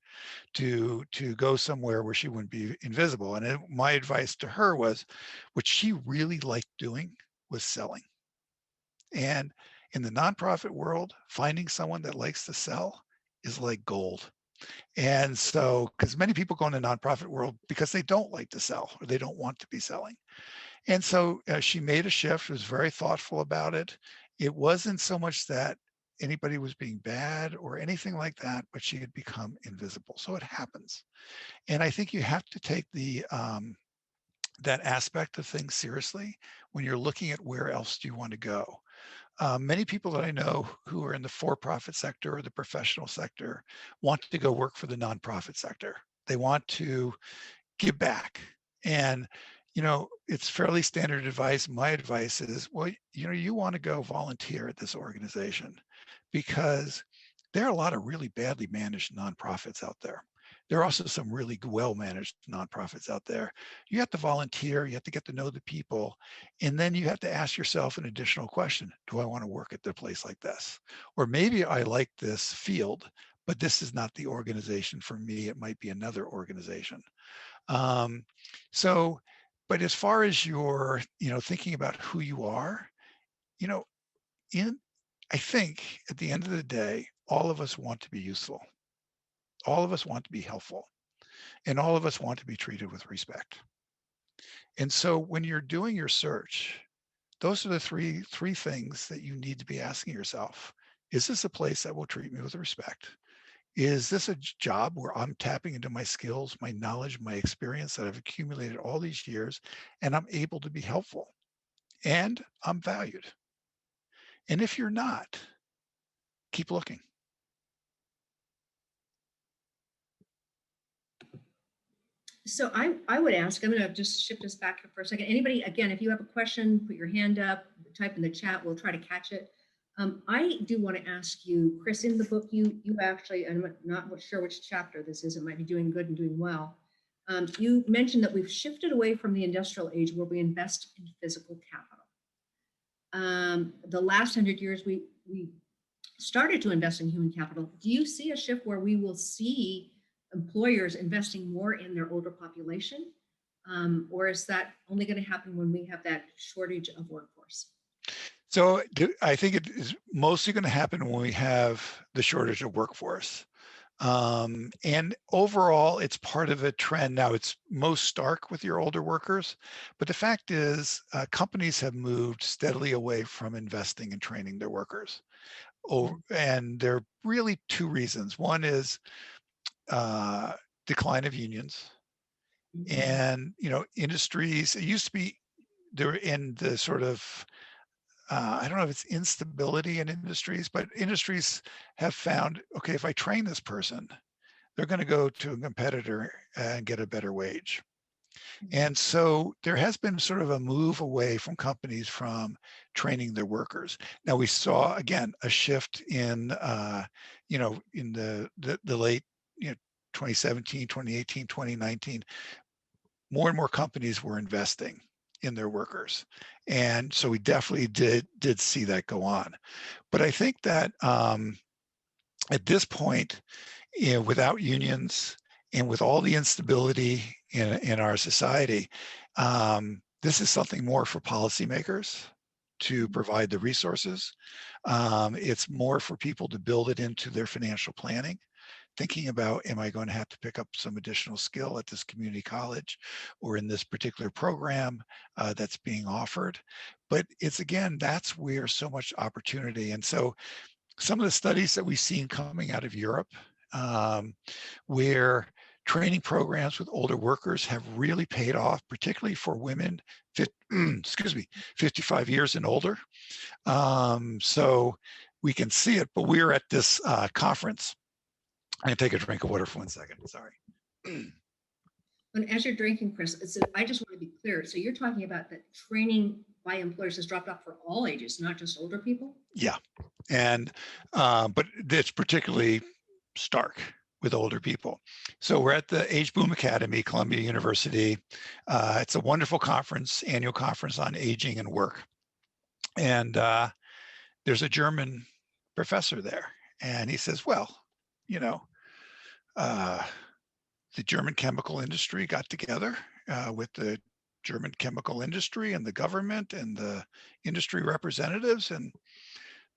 to go somewhere where she wouldn't be invisible. And my advice to her was, what she really liked doing was selling. And in the nonprofit world, finding someone that likes to sell is like gold. And so, because many people go in the nonprofit world because they don't like to sell, or they don't want to be selling. And so she made a shift, was very thoughtful about it. It wasn't so much that anybody was being bad or anything like that, but she had become invisible. So it happens. And I think you have to take that aspect of things seriously when you're looking at where else do you want to go. Many people that I know who are in the for-profit sector or the professional sector want to go work for the nonprofit sector. They want to give back. And, it's fairly standard advice. My advice is, well, you want to go volunteer at this organization, because there are a lot of really badly managed nonprofits out there. There are also some really well-managed nonprofits out there. You have to volunteer, you have to get to know the people, and then you have to ask yourself an additional question. Do I want to work at a place like this? Or maybe I like this field, but this is not the organization for me. It might be another organization. But as far as your, thinking about who you are, I think at the end of the day, all of us want to be useful. All of us want to be helpful, and all of us want to be treated with respect. And so when you're doing your search, those are the three things that you need to be asking yourself. Is this a place that will treat me with respect? Is this a job where I'm tapping into my skills, my knowledge, my experience that I've accumulated all these years, and I'm able to be helpful, and I'm valued? And if you're not, keep looking. So I would ask, I'm going to just shift us back for a second. Anybody, again, if you have a question, put your hand up, type in the chat, we'll try to catch it. I do want to ask you, Chris, in the book, you actually, I'm not sure which chapter this is, it might be doing good and doing well. You mentioned that we've shifted away from the industrial age where we invest in physical capital. The last 100 years, we started to invest in human capital. Do you see a shift where we will see employers investing more in their older population? Or is that only going to happen when we have that shortage of workforce? So I think it is mostly going to happen when we have the shortage of workforce. And overall, it's part of a trend. Now, it's most stark with your older workers, but the fact is companies have moved steadily away from investing and training their workers. And there are really two reasons. One is decline of unions. And, industries, it used to be, they're in the sort of, I don't know if it's instability in industries, but industries have found, okay, if I train this person, they're going to go to a competitor and get a better wage. And so there has been sort of a move away from companies from training their workers. Now we saw, again, a shift in, in the late, 2017, 2018, 2019, more and more companies were investing in their workers. And so we definitely did see that go on. But I think that at this point, without unions and with all the instability in our society, this is something more for policymakers to provide the resources. It's more for people to build it into their financial planning, thinking about, am I going to have to pick up some additional skill at this community college or in this particular program that's being offered? But it's, again, that's where so much opportunity. And so some of the studies that we've seen coming out of Europe, where training programs with older workers have really paid off, particularly for women, 55 years and older. So we can see it, but we're at this conference. I'm gonna take a drink of water for 1 second, sorry. And as you're drinking, Chris, I just want to be clear. So you're talking about that training by employers has dropped off for all ages, not just older people? Yeah, and but it's particularly stark with older people. So we're at the Age Boom Academy, Columbia University. It's a wonderful conference, annual conference on aging and work. And there's a German professor there, and he says, well, you know, the German chemical industry got together with the German chemical industry and the government and the industry representatives, and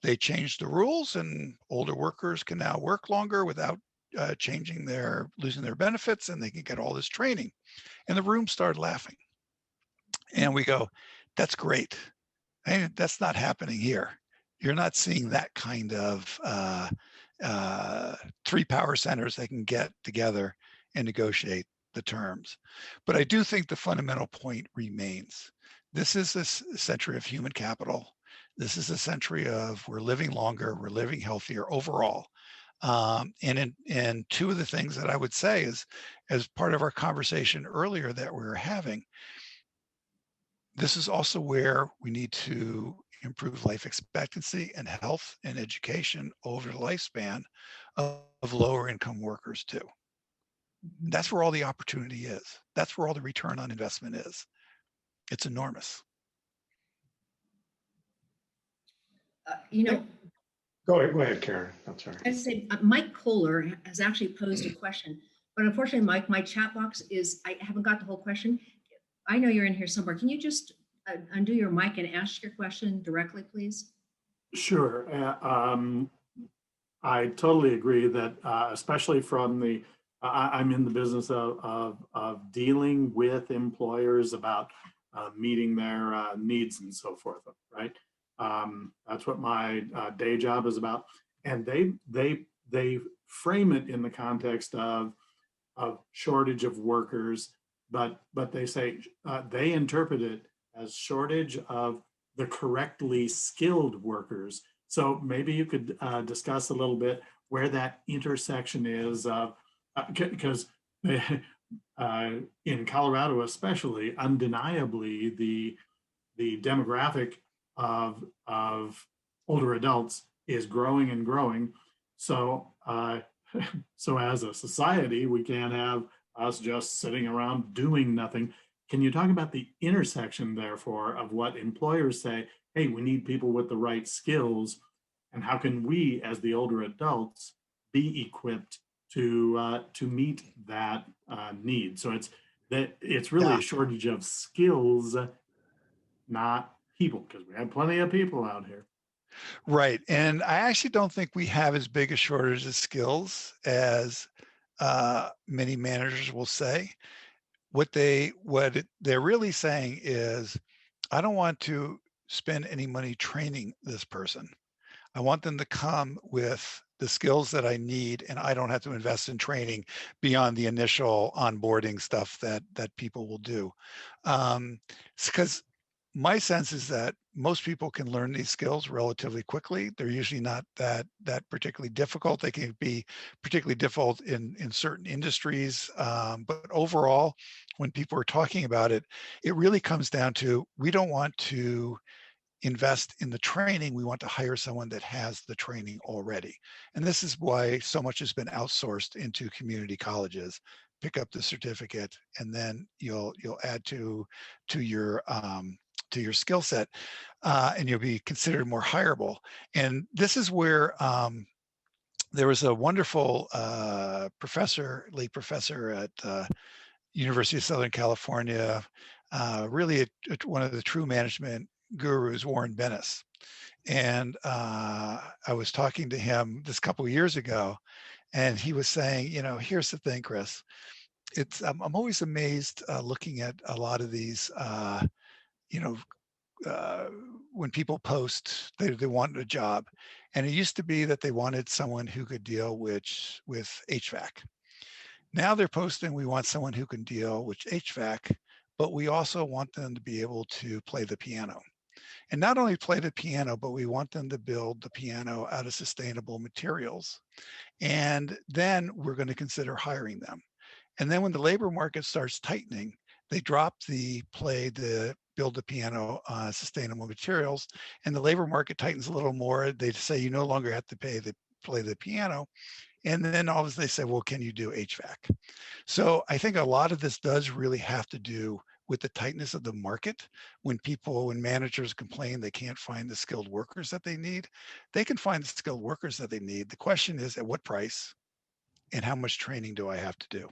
they changed the rules, and older workers can now work longer without losing their benefits, and they can get all this training. And the room started laughing. And we go, that's great. And that's not happening here. You're not seeing that kind of 3 power centers that can get together and negotiate the terms. But I do think the fundamental point remains. This is a century of human capital. This is a century of we're living longer, we're living healthier overall. And 2 of the things that I would say is, as part of our conversation earlier that we were having, this is also where we need to improve life expectancy and health and education over the lifespan of lower income workers too. That's where all the opportunity is. That's where all the return on investment is. It's enormous. You know, Go ahead, Karen. I'm sorry. as I said, Mike Kohler has actually posed a question, but unfortunately, Mike, my chat box I haven't got the whole question. I know you're in here somewhere. Can you just undo your mic and ask your question directly, please? Sure. I totally agree that, especially from I'm in the business of dealing with employers about meeting their needs and so forth, right? That's what my day job is about. And they frame it in the context of shortage of workers, but they say they interpret it as shortage of the correctly skilled workers. So maybe you could discuss a little bit where that intersection is, because in Colorado especially, undeniably the demographic of older adults is growing and growing. So so as a society, we can't have us just sitting around doing nothing. Can you talk about the intersection, therefore, of what employers say, hey, we need people with the right skills, and how can we, as the older adults, be equipped to meet that need? So it's really a shortage of skills, not people, because we have plenty of people out here. Right. And I actually don't think we have as big a shortage of skills as many managers will say. What they're really saying is, I don't want to spend any money training this person. I want them to come with the skills that I need, and I don't have to invest in training beyond the initial onboarding stuff that people will do. Because my sense is that most people can learn these skills relatively quickly. They're usually not that particularly difficult. They can be particularly difficult in certain industries. But overall, when people are talking about it, it really comes down to, we don't want to invest in the training. We want to hire someone that has the training already. And this is why so much has been outsourced into community colleges. Pick up the certificate, and then you'll add to your skill set, and you'll be considered more hireable. And this is where there was a wonderful late professor at University of Southern California, really one of the true management guru is Warren Bennis. And I was talking to him this couple of years ago, and he was saying, you know, here's the thing, Chris. I'm always amazed looking at a lot of these, you know, when people post they want a job, and it used to be that they wanted someone who could deal with HVAC. Now they're posting we want someone who can deal with HVAC, but we also want them to be able to play the piano. And not only play the piano, but we want them to build the piano out of sustainable materials. And then we're going to consider hiring them. And then when the labor market starts tightening, they drop the build the piano sustainable materials, and the labor market tightens a little more. They say you no longer have to play the piano. And then all of a sudden they say, well, can you do HVAC? So I think a lot of this does really have to do with the tightness of the market. When managers complain they can't find the skilled workers that they need, they can find the skilled workers that they need. The question is at what price and how much training do I have to do?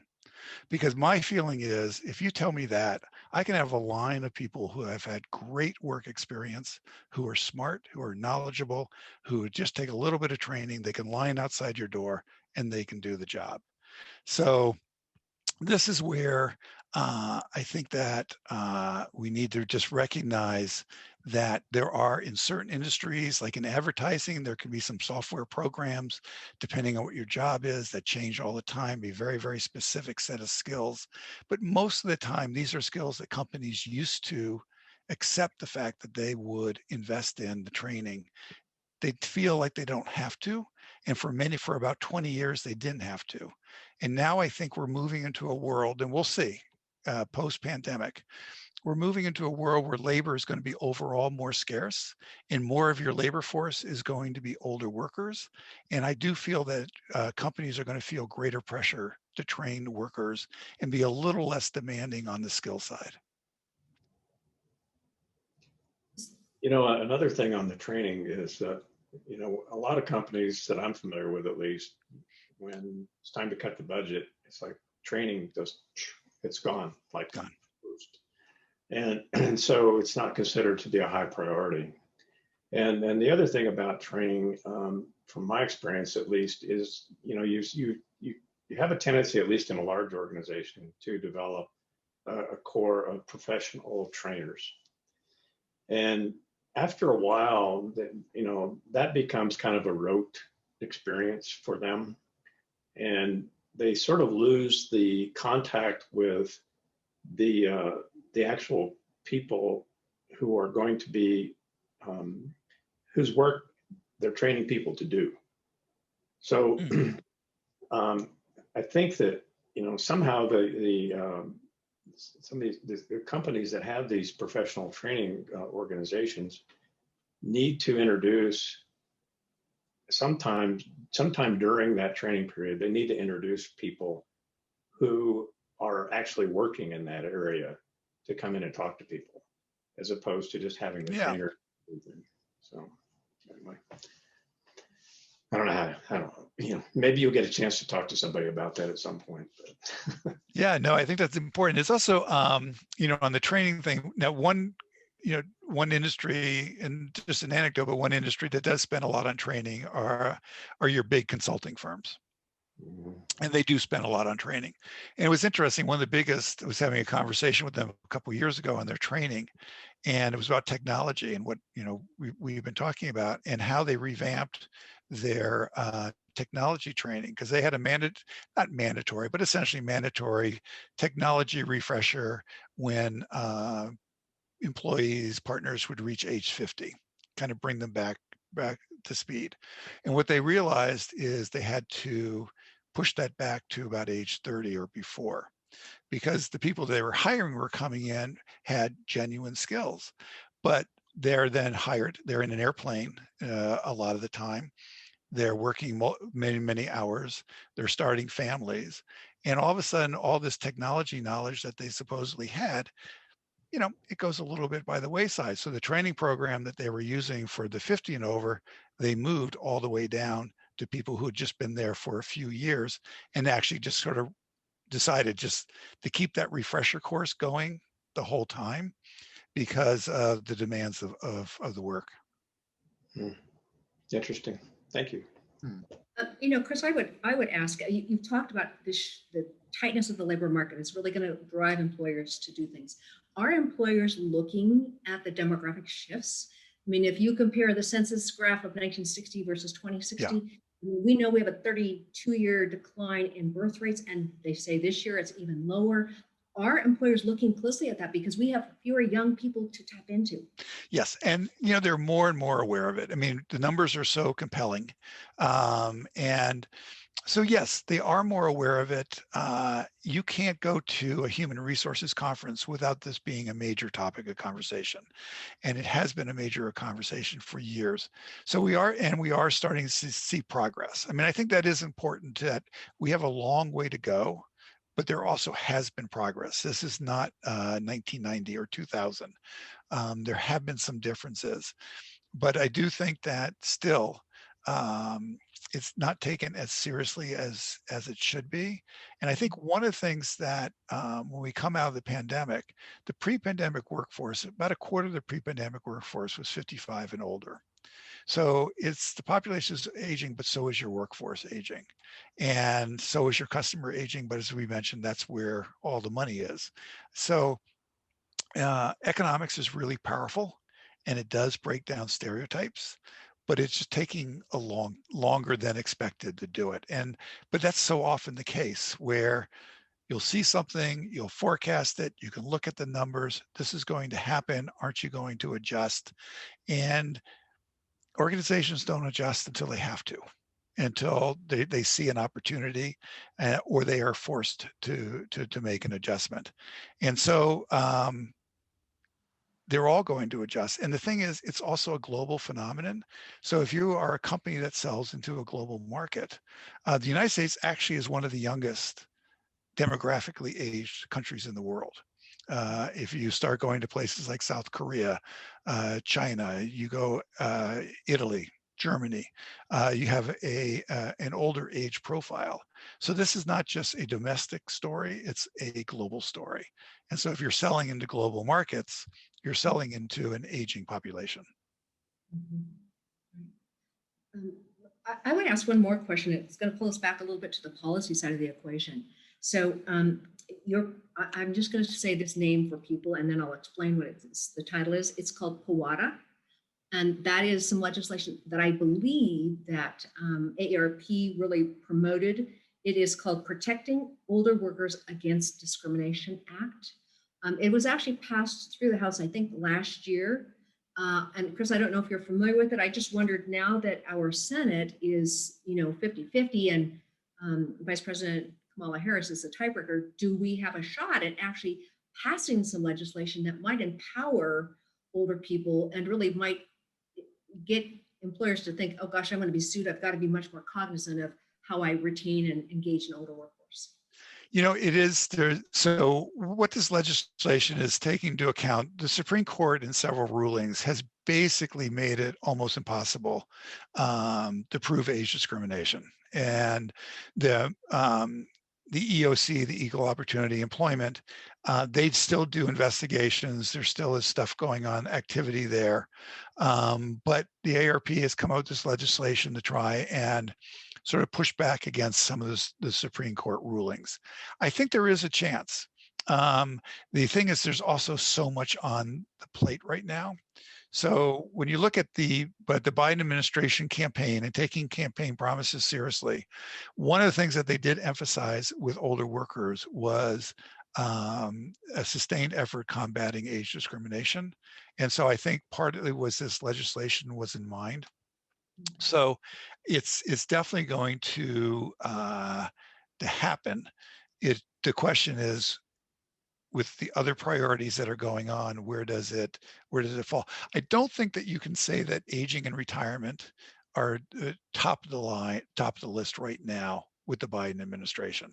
Because my feeling is if you tell me that, I can have a line of people who have had great work experience, who are smart, who are knowledgeable, who just take a little bit of training, they can line outside your door and they can do the job. So this is where I think that we need to just recognize that there are in certain industries, like in advertising, there can be some software programs, depending on what your job is, that change all the time, be very, very specific set of skills. But most of the time, these are skills that companies used to accept the fact that they would invest in the training. They feel like they don't have to. And for about 20 years, they didn't have to. And now I think we're moving into a world, and we'll see, post-pandemic, we're moving into a world where labor is going to be overall more scarce, and more of your labor force is going to be older workers. And I do feel that companies are going to feel greater pressure to train workers and be a little less demanding on the skill side. You know, another thing on the training is that, you know, a lot of companies that I'm familiar with, at least, when it's time to cut the budget, it's like training just, it's gone, like Gone. and so it's not considered to be a high priority. And the other thing about training, from my experience at least, is, you know, you have a tendency, at least in a large organization, to develop a core of professional trainers. And after a while, you know, that becomes kind of a rote experience for them. And they sort of lose the contact with the actual people who are going to be, whose work they're training people to do. So I think that, you know, somehow some of the companies that have these professional training organizations need to introduce sometime during that training period, they need to introduce people who are actually working in that area to come in and talk to people, as opposed to just having the trainer. So anyway, I don't know how to, you know, maybe you'll get a chance to talk to somebody about that at some point. But. Yeah, no, I think that's important. It's also, you know, on the training thing, now one industry, and just an anecdote, but one industry that does spend a lot on training are your big consulting firms. And they do spend a lot on training. And it was interesting, one of the biggest, I was having a conversation with them a couple of years ago on their training, and it was about technology and what, you know, we've been talking about, and how they revamped their technology training, because they had a not mandatory, but essentially mandatory technology refresher when employees, partners would reach age 50, kind of bring them back to speed. And what they realized is they had to push that back to about age 30 or before, because the people they were hiring were coming in, had genuine skills, but they're then hired, they're in an airplane a lot of the time, they're working many hours, they're starting families, and all of a sudden all this technology knowledge that they supposedly had, you know, it goes a little bit by the wayside. So the training program that they were using for the 50 and over, they moved all the way down to people who had just been there for a few years, and actually just sort of decided just to keep that refresher course going the whole time. because of the demands of the work. Interesting. Thank you. Chris, I would ask, you've talked about this, the tightness of the labor market is really going to drive employers to do things. Are employers looking at the demographic shifts? I mean, if you compare the census graph of 1960 versus 2060, we know we have a 32-year decline in birth rates, and they say this year it's even lower. Are employers looking closely at that because we have fewer young people to tap into? Yes, and they're more and more aware of it. I mean, the numbers are so compelling, and so yes, they are more aware of it. You can't go to a human resources conference without this being a major topic of conversation, and it has been a major conversation for years. So we are starting to see progress. I mean, I think that is important, that we have a long way to go, but there also has been progress. This is not 1990 or 2000. There have been some differences, but I do think that still it's not taken as seriously as it should be. And I think one of the things that when we come out of the pandemic, the pre-pandemic workforce, about a quarter of the pre-pandemic workforce was 55 and older. So it's the population is aging, but so is your workforce aging. And so is your customer aging. But as we mentioned, that's where all the money is. So economics is really powerful, and it does break down stereotypes, but it's just taking longer than expected to do it. But that's so often the case, where you'll see something, you'll forecast it, you can look at the numbers, this is going to happen, aren't you going to adjust? And organizations don't adjust until they have to, until they see an opportunity, or they are forced to make an adjustment. And so they're all going to adjust. And the thing is, it's also a global phenomenon. So if you are a company that sells into a global market, the United States actually is one of the youngest demographically aged countries in the world. If you start going to places like South Korea, China, you go Italy, Germany, you have an older age profile. So this is not just a domestic story, it's a global story. And so if you're selling into global markets, you're selling into an aging population. I would ask one more question. It's going to pull us back a little bit to the policy side of the equation. So I'm just going to say this name for people, and then I'll explain what the title is. It's called PWADA, and that is some legislation that I believe that AARP really promoted. It is called Protecting Older Workers Against Discrimination Act. It was actually passed through the House, I think, last year. And Chris, I don't know if you're familiar with it. I just wondered, now that our Senate is, 50-50, and Vice President Kamala Harris is the tiebreaker, do we have a shot at actually passing some legislation that might empower older people and really might get employers to think, oh gosh, I'm going to be sued. I've got to be much more cognizant of how I retain and engage an older workforce. It is there. So what this legislation is taking into account, the Supreme Court in several rulings has basically made it almost impossible to prove age discrimination. And the EOC, the Equal Opportunity Employment, they still do investigations. There still is stuff going on, activity there. But the AARP has come out with this legislation to try and sort of push back against some of the Supreme Court rulings. I think there is a chance. The thing is, there's also so much on the plate right now. So when you look at the Biden administration campaign and taking campaign promises seriously, one of the things that they did emphasize with older workers was a sustained effort combating age discrimination. And so I think partly was this legislation was in mind. So it's definitely going to happen. The question is, with the other priorities that are going on, where does it fall? I don't think that you can say that aging and retirement are top of the list right now with the Biden administration.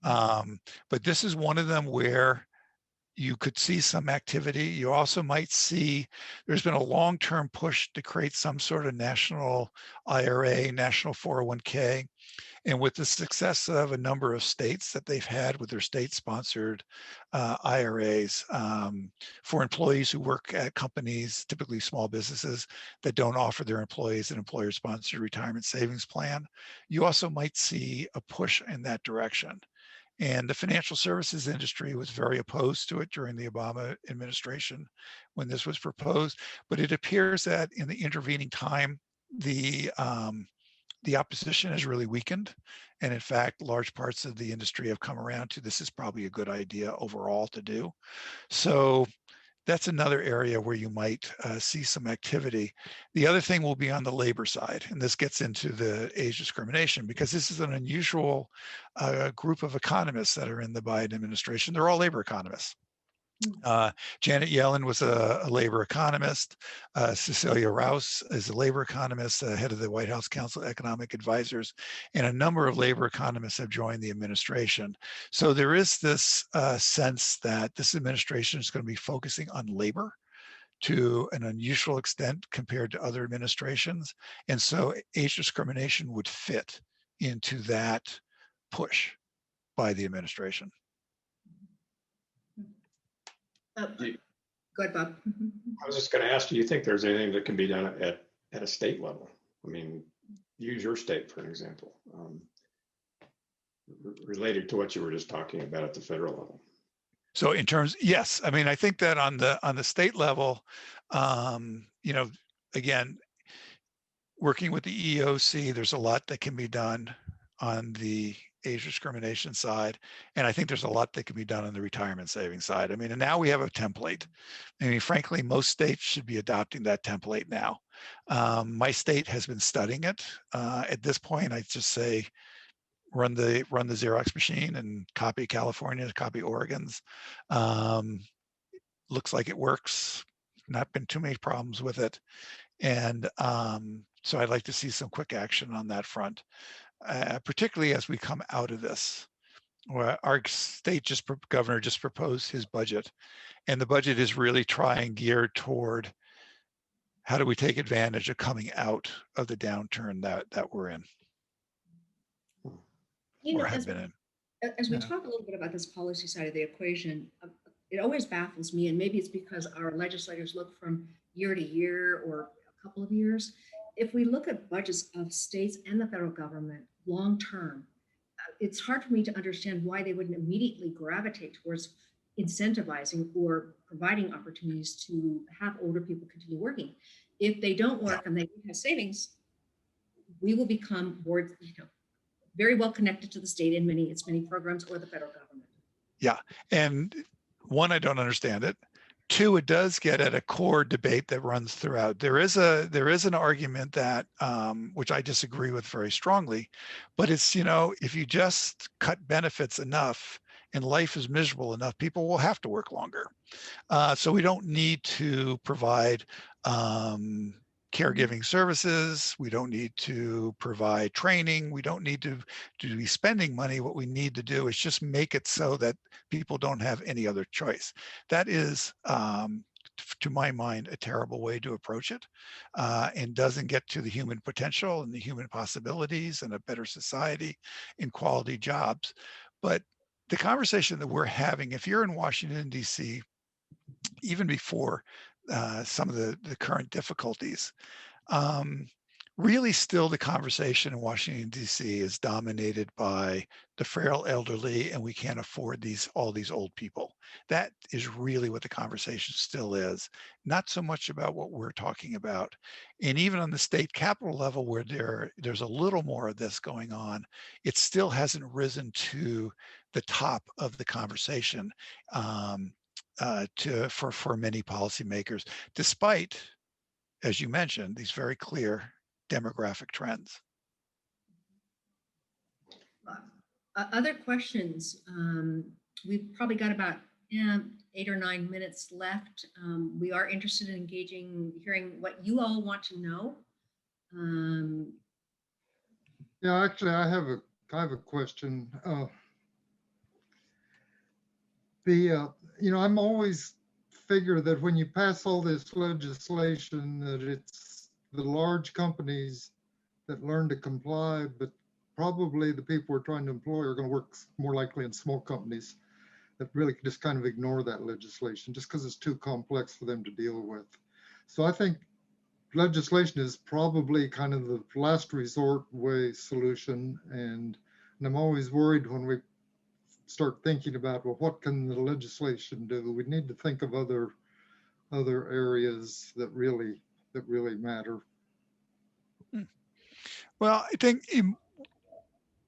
But this is one of them where you could see some activity. You also might see there's been a long-term push to create some sort of national IRA, national 401k. And with the success of a number of states that they've had with their state-sponsored IRAs for employees who work at companies, typically small businesses, that don't offer their employees an employer-sponsored retirement savings plan, you also might see a push in that direction. And the financial services industry was very opposed to it during the Obama administration when this was proposed. But it appears that in the intervening time, the opposition has really weakened. And in fact, large parts of the industry have come around to this is probably a good idea overall to do. So that's another area where you might see some activity. The other thing will be on the labor side, and this gets into the age discrimination, because this is an unusual group of economists that are in the Biden administration. They're all labor economists. Janet Yellen was a labor economist. Cecilia Rouse is a labor economist, head of the White House Council of Economic Advisors, and a number of labor economists have joined the administration. So there is this sense that this administration is going to be focusing on labor to an unusual extent compared to other administrations. And so age discrimination would fit into that push by the administration. Go ahead, Bob. I was just going to ask, do you think there's anything that can be done at a state level? I mean, use your state for an example, related to what you were just talking about at the federal level. So in terms, yes, I mean, I think that on the state level, you know, again, working with the EEOC, there's a lot that can be done on the age discrimination side. And I think there's a lot that can be done on the retirement savings side. I mean, and now we have a template. I mean, frankly, most states should be adopting that template now. My state has been studying it. At this point, I just say, run the Xerox machine and copy California's, copy Oregon's. Looks like it works. Not been too many problems with it. And so I'd like to see some quick action on that front. Particularly as we come out of this. Our state governor just proposed his budget, and the budget is really geared toward how do we take advantage of coming out of the downturn that we're in, You know, or have been in. as we talk a little bit about this policy side of the equation, it always baffles me, and maybe it's because our legislators look from year to year or a couple of years. If we look at budgets of states and the federal government long term, it's hard for me to understand why they wouldn't immediately gravitate towards incentivizing or providing opportunities to have older people continue working. If they don't work and they have savings, we will become board, very well connected to the state in its many programs or the federal government. Yeah, and one, I don't understand it. Two, it does get at a core debate that runs throughout. There is an argument that, which I disagree with very strongly, but it's, if you just cut benefits enough and life is miserable enough, people will have to work longer. So we don't need to provide caregiving services. We don't need to provide training. We don't need to be spending money. What we need to do is just make it so that people don't have any other choice. That is, to my mind, a terrible way to approach it, and doesn't get to the human potential and the human possibilities and a better society and quality jobs. But the conversation that we're having, if you're in Washington, D.C., even before some of the current difficulties, really still the conversation in Washington, D.C. is dominated by the frail elderly, and we can't afford all these old people. That is really what the conversation still is, not so much about what we're talking about. And even on the state capital level, where there's a little more of this going on, it still hasn't risen to the top of the conversation for many policymakers, despite, as you mentioned, these very clear demographic trends. Other questions? We've probably got about 8 or 9 minutes left. We are interested in hearing what you all want to know. Yeah, actually, I have a question. I'm always figure that when you pass all this legislation, that it's the large companies that learn to comply, but probably the people we're trying to employ are going to work more likely in small companies that really just kind of ignore that legislation just because it's too complex for them to deal with. So I think legislation is probably kind of the last resort way solution. And I'm always worried when we start thinking about, well, what can the legislation do? We need to think of other areas that really matter. Well, I think,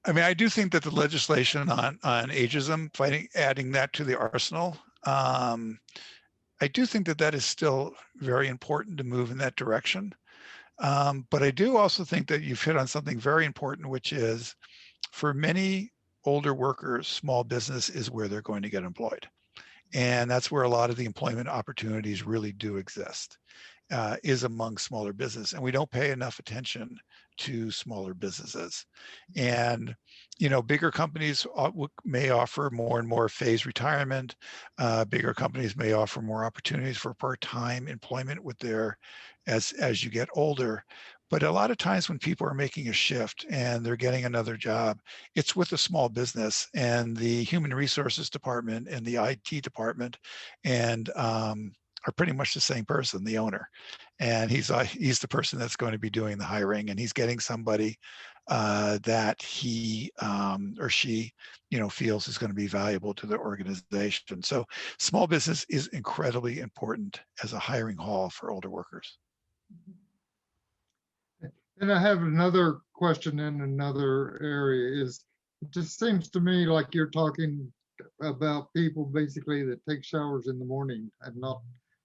I mean, I do think that the legislation on ageism, adding that to the arsenal, I do think that that is still very important to move in that direction. But I do also think that you've hit on something very important, which is for many older workers, small business is where they're going to get employed. And that's where a lot of the employment opportunities really do exist, is among smaller business. And we don't pay enough attention to smaller businesses. And, you know, bigger companies may offer more and more phased retirement. Bigger companies may offer more opportunities for part-time employment with their, as you get older. But a lot of times when people are making a shift and they're getting another job, it's with a small business, and the human resources department and the IT department and are pretty much the same person, the owner. And he's the person that's going to be doing the hiring, and he's getting somebody that he or she, you know, feels is going to be valuable to the organization. So small business is incredibly important as a hiring hall for older workers. And I have another question in another area. It just seems to me like you're talking about people basically that take showers in the morning and not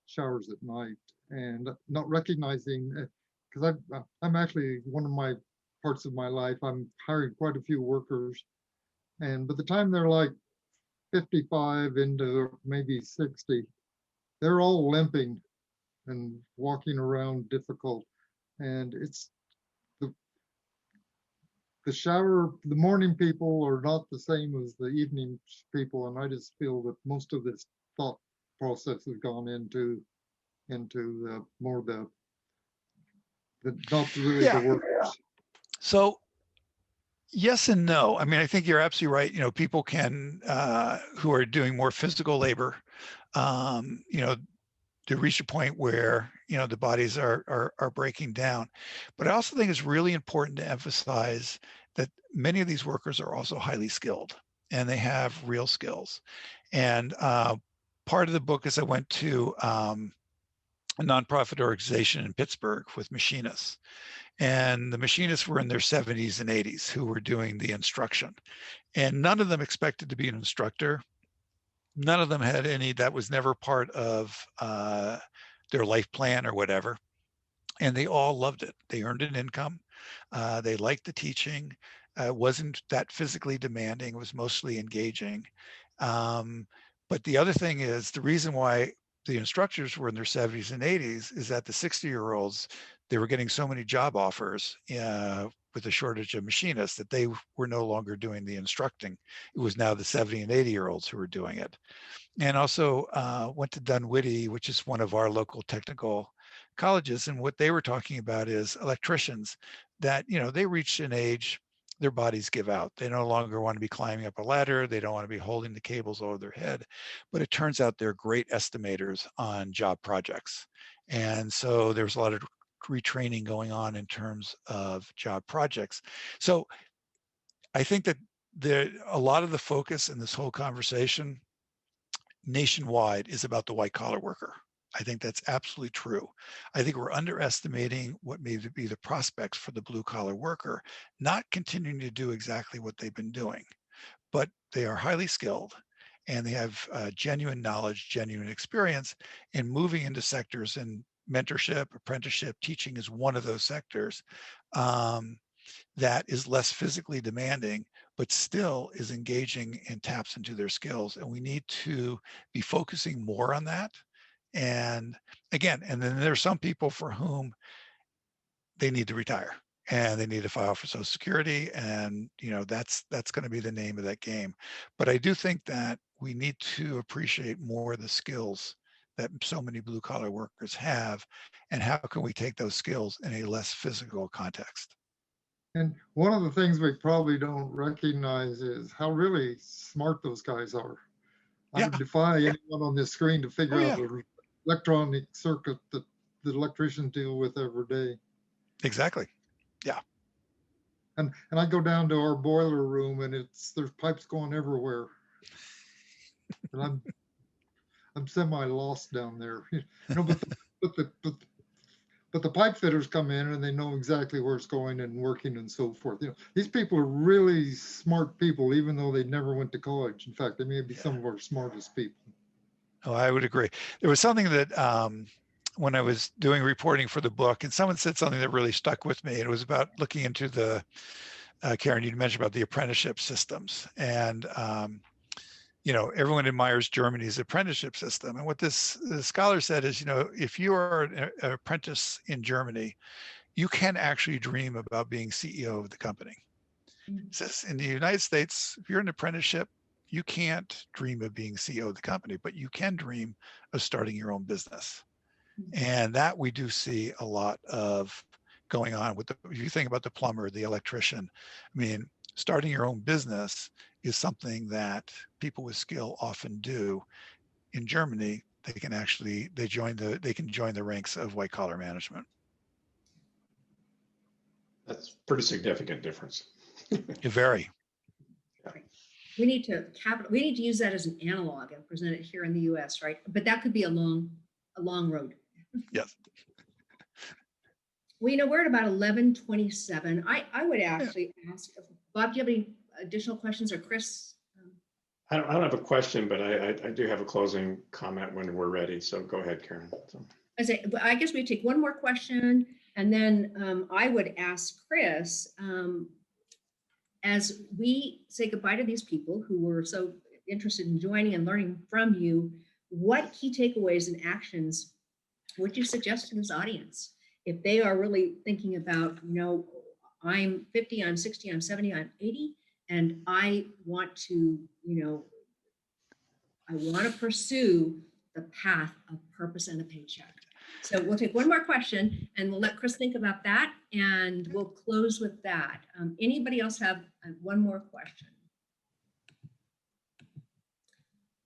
showers at night, and not recognizing, because I'm actually, one of my parts of my life, I'm hiring quite a few workers, and by the time they're like 55 into maybe 60, they're all limping and walking around difficult. And it's the morning people are not the same as the evening people, and I just feel that most of this thought process has gone into the more the not really the workers. So yes and no. I mean, I think you're absolutely right. You know, people can who are doing more physical labor, you know, to reach a point where, you know, the bodies are breaking down. But I also think it's really important to emphasize that many of these workers are also highly skilled, and they have real skills. And part of the book is I went to a nonprofit organization in Pittsburgh with machinists. And the machinists were in their 70s and 80s who were doing the instruction. And none of them expected to be an instructor. None of them had any, that was never part of their life plan or whatever. And they all loved it. They earned an income. They liked the teaching. It wasn't that physically demanding. It was mostly engaging. But the other thing is, the reason why the instructors were in their 70s and 80s is that the 60-year-olds, they were getting so many job offers with a shortage of machinists that they were no longer doing the instructing. It was now the 70 and 80-year-olds who were doing it. And also went to Dunwoody, which is one of our local technical colleges. And what they were talking about is electricians that, you know, they reach an age, their bodies give out. They no longer want to be climbing up a ladder. They don't want to be holding the cables over their head. But it turns out they're great estimators on job projects. And so there's a lot of retraining going on in terms of job projects. So I think that a lot of the focus in this whole conversation nationwide is about the white collar worker. I think that's absolutely true. I think we're underestimating what may be the prospects for the blue collar worker, not continuing to do exactly what they've been doing, but they are highly skilled and they have genuine knowledge, genuine experience, and moving into sectors, and mentorship, apprenticeship, teaching is one of those sectors that is less physically demanding, but still is engaging and taps into their skills. And we need to be focusing more on that. And again, and then there are some people for whom they need to retire and they need to file for Social Security, and you know, that's going to be the name of that game. But I do think that we need to appreciate more the skills that so many blue collar workers have, and how can we take those skills in a less physical context. And one of the things we probably don't recognize is how really smart those guys are. I Yeah. defy anyone on this screen to figure Oh, out yeah. the electronic circuit that the electricians deal with every day. Exactly. And I go down to our boiler room and there's pipes going everywhere. And I'm semi lost down there. You know, but the pipe fitters come in and they know exactly where it's going and working and so forth. You know, these people are really smart people, even though they never went to college. In fact, they may be some of our smartest people. Oh, I would agree. There was something that when I was doing reporting for the book, and someone said something that really stuck with me. It was about looking into the Karen, you mentioned about the apprenticeship systems, and everyone admires Germany's apprenticeship system. And what the scholar said is, if you are an apprentice in Germany, you can actually dream about being CEO of the company. It says in the United States, if you're an apprenticeship, you can't dream of being CEO of the company, but you can dream of starting your own business. And that we do see a lot of going on with if you think about the plumber, the electrician, I mean, starting your own business is something that people with skill often do. In Germany, they can join the ranks of white collar management. That's a pretty significant difference. Very. We need to use that as an analog and present it here in the US, right? But that could be a long road. Yes. Well, we're at about 11:27. I would actually ask, Bob, do you have any additional questions, or Chris? I don't have a question, but I do have a closing comment when we're ready. So go ahead, Karen. So. I guess we take one more question, and then I would ask Chris, as we say goodbye to these people who were so interested in joining and learning from you, what key takeaways and actions would you suggest to this audience if they are really thinking about, I'm 50, I'm 60, I'm 70, I'm 80, and I want to, I want to pursue the path of purpose and a paycheck. So we'll take one more question and we'll let Chris think about that, and we'll close with that. Anybody else have one more question?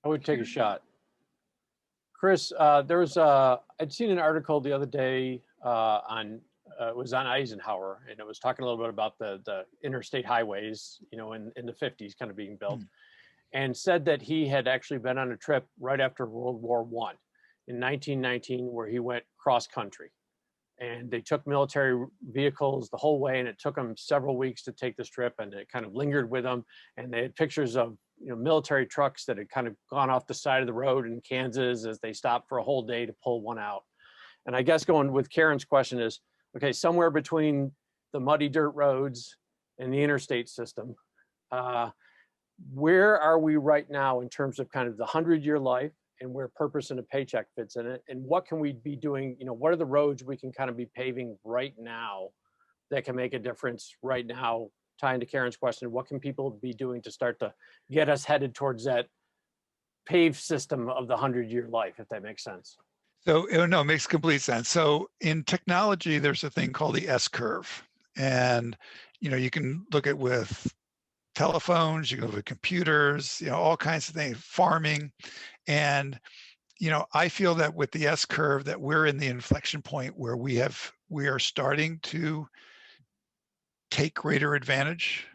I would take a shot. Chris, I'd seen an article the other day it was on Eisenhower, and it was talking a little bit about the interstate highways, in the 50s kind of being built, and said that he had actually been on a trip right after World War I in 1919, where he went cross country, and they took military vehicles the whole way, and it took them several weeks to take this trip, and it kind of lingered with them, and they had pictures of military trucks that had kind of gone off the side of the road in Kansas as they stopped for a whole day to pull one out. And I guess going with Karen's question is, okay, somewhere between the muddy dirt roads and the interstate system, where are we right now in terms of kind of the 100-year life and where purpose and a paycheck fits in it? And what can we be doing? What are the roads we can kind of be paving right now that can make a difference right now? Tying to Karen's question, what can people be doing to start to get us headed towards that paved system of the 100-year life, if that makes sense? So no, it makes complete sense. So in technology, there's a thing called the S curve, and you can look at with telephones, you can look at computers, all kinds of things, farming, and I feel that with the S curve that we're in the inflection point where we are starting to take greater advantage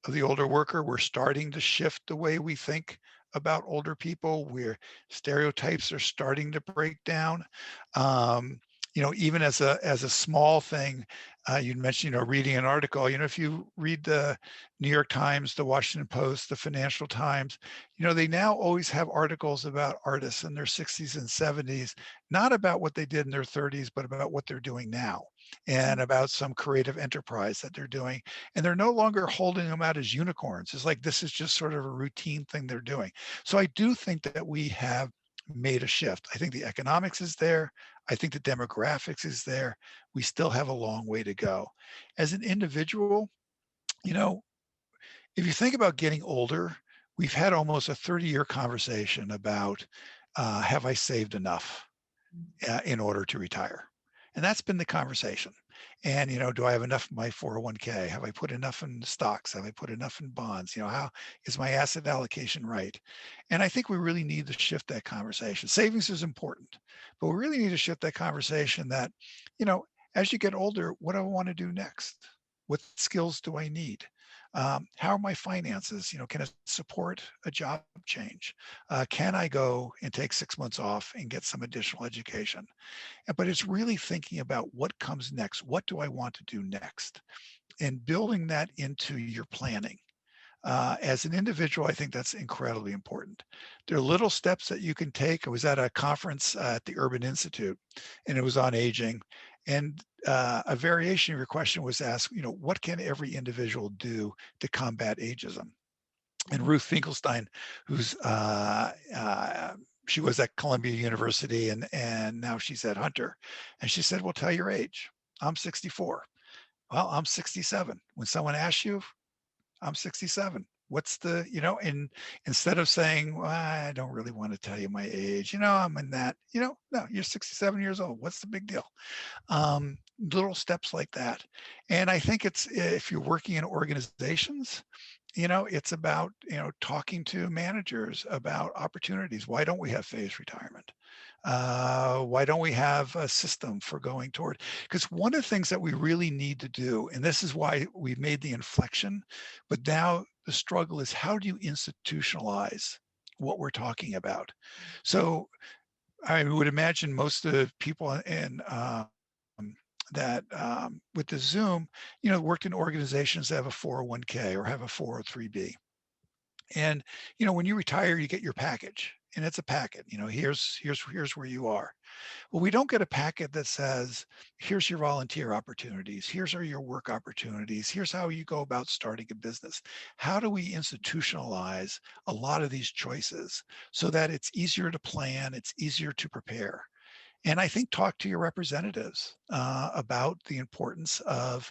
of the older worker. We're starting to shift the way we think about older people, where stereotypes are starting to break down. Even as a small thing, you mentioned, reading an article, if you read the New York Times, the Washington Post, the Financial Times, they now always have articles about artists in their 60s and 70s, not about what they did in their 30s, but about what they're doing now and about some creative enterprise that they're doing. And they're no longer holding them out as unicorns. It's like, this is just sort of a routine thing they're doing. So I do think that we have made a shift. I think the economics is there. I think the demographics is there. We still have a long way to go. As an individual, if you think about getting older, we've had almost a 30-year conversation about, have I saved enough in order to retire? And that's been the conversation. And, do I have enough in my 401k? Have I put enough in stocks? Have I put enough in bonds? How is my asset allocation right? And I think we really need to shift that conversation. Savings is important, but we really need to shift that conversation that, as you get older, what do I want to do next? What skills do I need? How are my finances? Can it support a job change? Can I go and take 6 months off and get some additional education? But it's really thinking about what comes next. What do I want to do next? And building that into your planning. As an individual, I think that's incredibly important. There are little steps that you can take. I was at a conference at the Urban Institute, and it was on aging. And a variation of your question was asked, what can every individual do to combat ageism? And Ruth Finkelstein, who's she was at Columbia University and now she's at Hunter. And she said, well, tell your age. I'm 64. Well, I'm 67. When someone asks you, I'm 67. What's the, and instead of saying, well, I don't really want to tell you my age, I'm in that, no, you're 67 years old. What's the big deal? Little steps like that. And I think it's, if you're working in organizations, it's about, talking to managers about opportunities. Why don't we have phased retirement? Why don't we have a system for going toward? Because one of the things that we really need to do, and this is why we've made the inflection, but now the struggle is how do you institutionalize what we're talking about? So I would imagine most of the people in that with the Zoom, worked in organizations that have a 401k or have a 403b. And, when you retire, you get your package, and it's a packet, here's where you are. Well, we don't get a packet that says, here's your volunteer opportunities, here's your work opportunities, here's how you go about starting a business. How do we institutionalize a lot of these choices so that it's easier to plan, it's easier to prepare? And I think talk to your representatives about the importance of,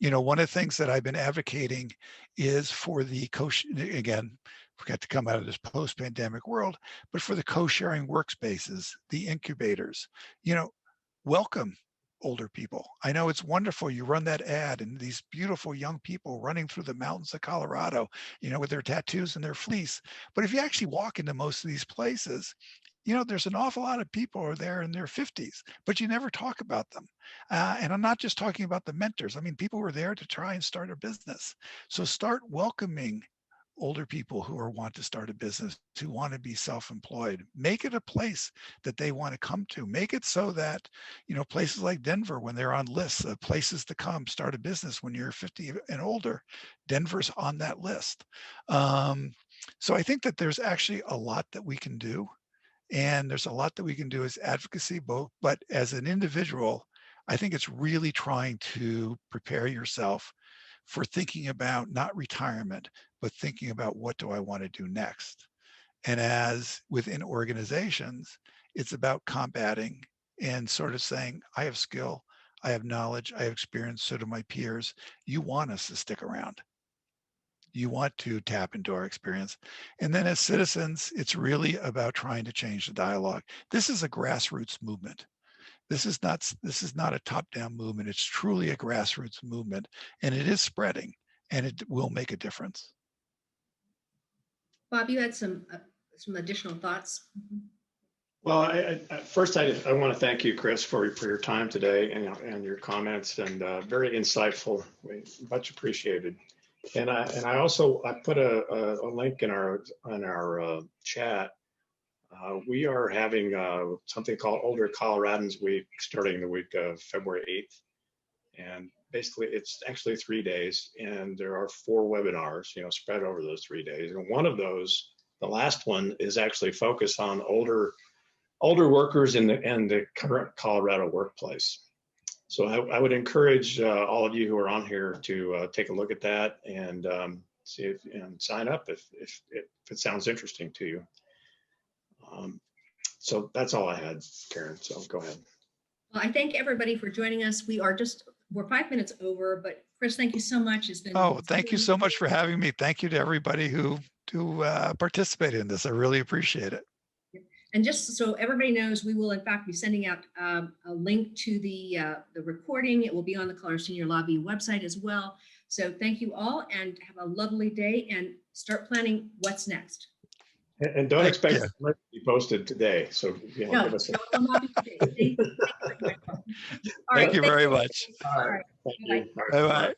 one of the things that I've been advocating is for the again, forgot to come out of this post-pandemic world, but for the co-sharing workspaces, the incubators, welcome older people. I know it's wonderful. You run that ad and these beautiful young people running through the mountains of Colorado, with their tattoos and their fleece. But if you actually walk into most of these places, there's an awful lot of people who are there in their 50s, but you never talk about them. And I'm not just talking about the mentors. I mean, people were there to try and start a business. So start welcoming older people who want to start a business, who want to be self-employed. Make it a place that they want to come to. Make it so that, places like Denver, when they're on lists of places to come start a business when you're 50 and older, Denver's on that list. So I think that there's actually a lot that we can do. And there's a lot that we can do as advocacy, but as an individual, I think it's really trying to prepare yourself for thinking about not retirement, but thinking about what do I want to do next? And as within organizations, it's about combating and sort of saying, I have skill, I have knowledge, I have experience, so do my peers. You want us to stick around. You want to tap into our experience. And then as citizens, it's really about trying to change the dialogue. This is a grassroots movement. This is not a top-down movement. It's truly a grassroots movement, and it is spreading, and it will make a difference. Bob, you had some additional thoughts? Well, first, I want to thank you, Chris, for your time today and your comments, and very insightful. Much appreciated. And I also put a link in our chat. We are having something called Older Coloradans Week starting the week of February 8th. And basically it's actually 3 days, and there are 4 webinars, spread over those 3 days. And one of those, the last one, is actually focused on older workers in the current Colorado workplace. So I would encourage all of you who are on here to take a look at that and see and sign up if it sounds interesting to you. So that's all I had, Karen. So go ahead. Well, I thank everybody for joining us. We're 5 minutes over, but Chris, thank you so much. Thank you so much for having me. Thank you to everybody who participated in this. I really appreciate it. And just so everybody knows, we will in fact be sending out a link to the recording. It will be on the Colorado Senior Lobby website as well. So thank you all and have a lovely day and start planning what's next. And don't Thank expect you. it to be posted today. So, No, give us. no, it will not be today. Thank you very much. All right, Thank you very much. All right. All right. Thank Bye-bye. you. All right, Bye-bye. bye.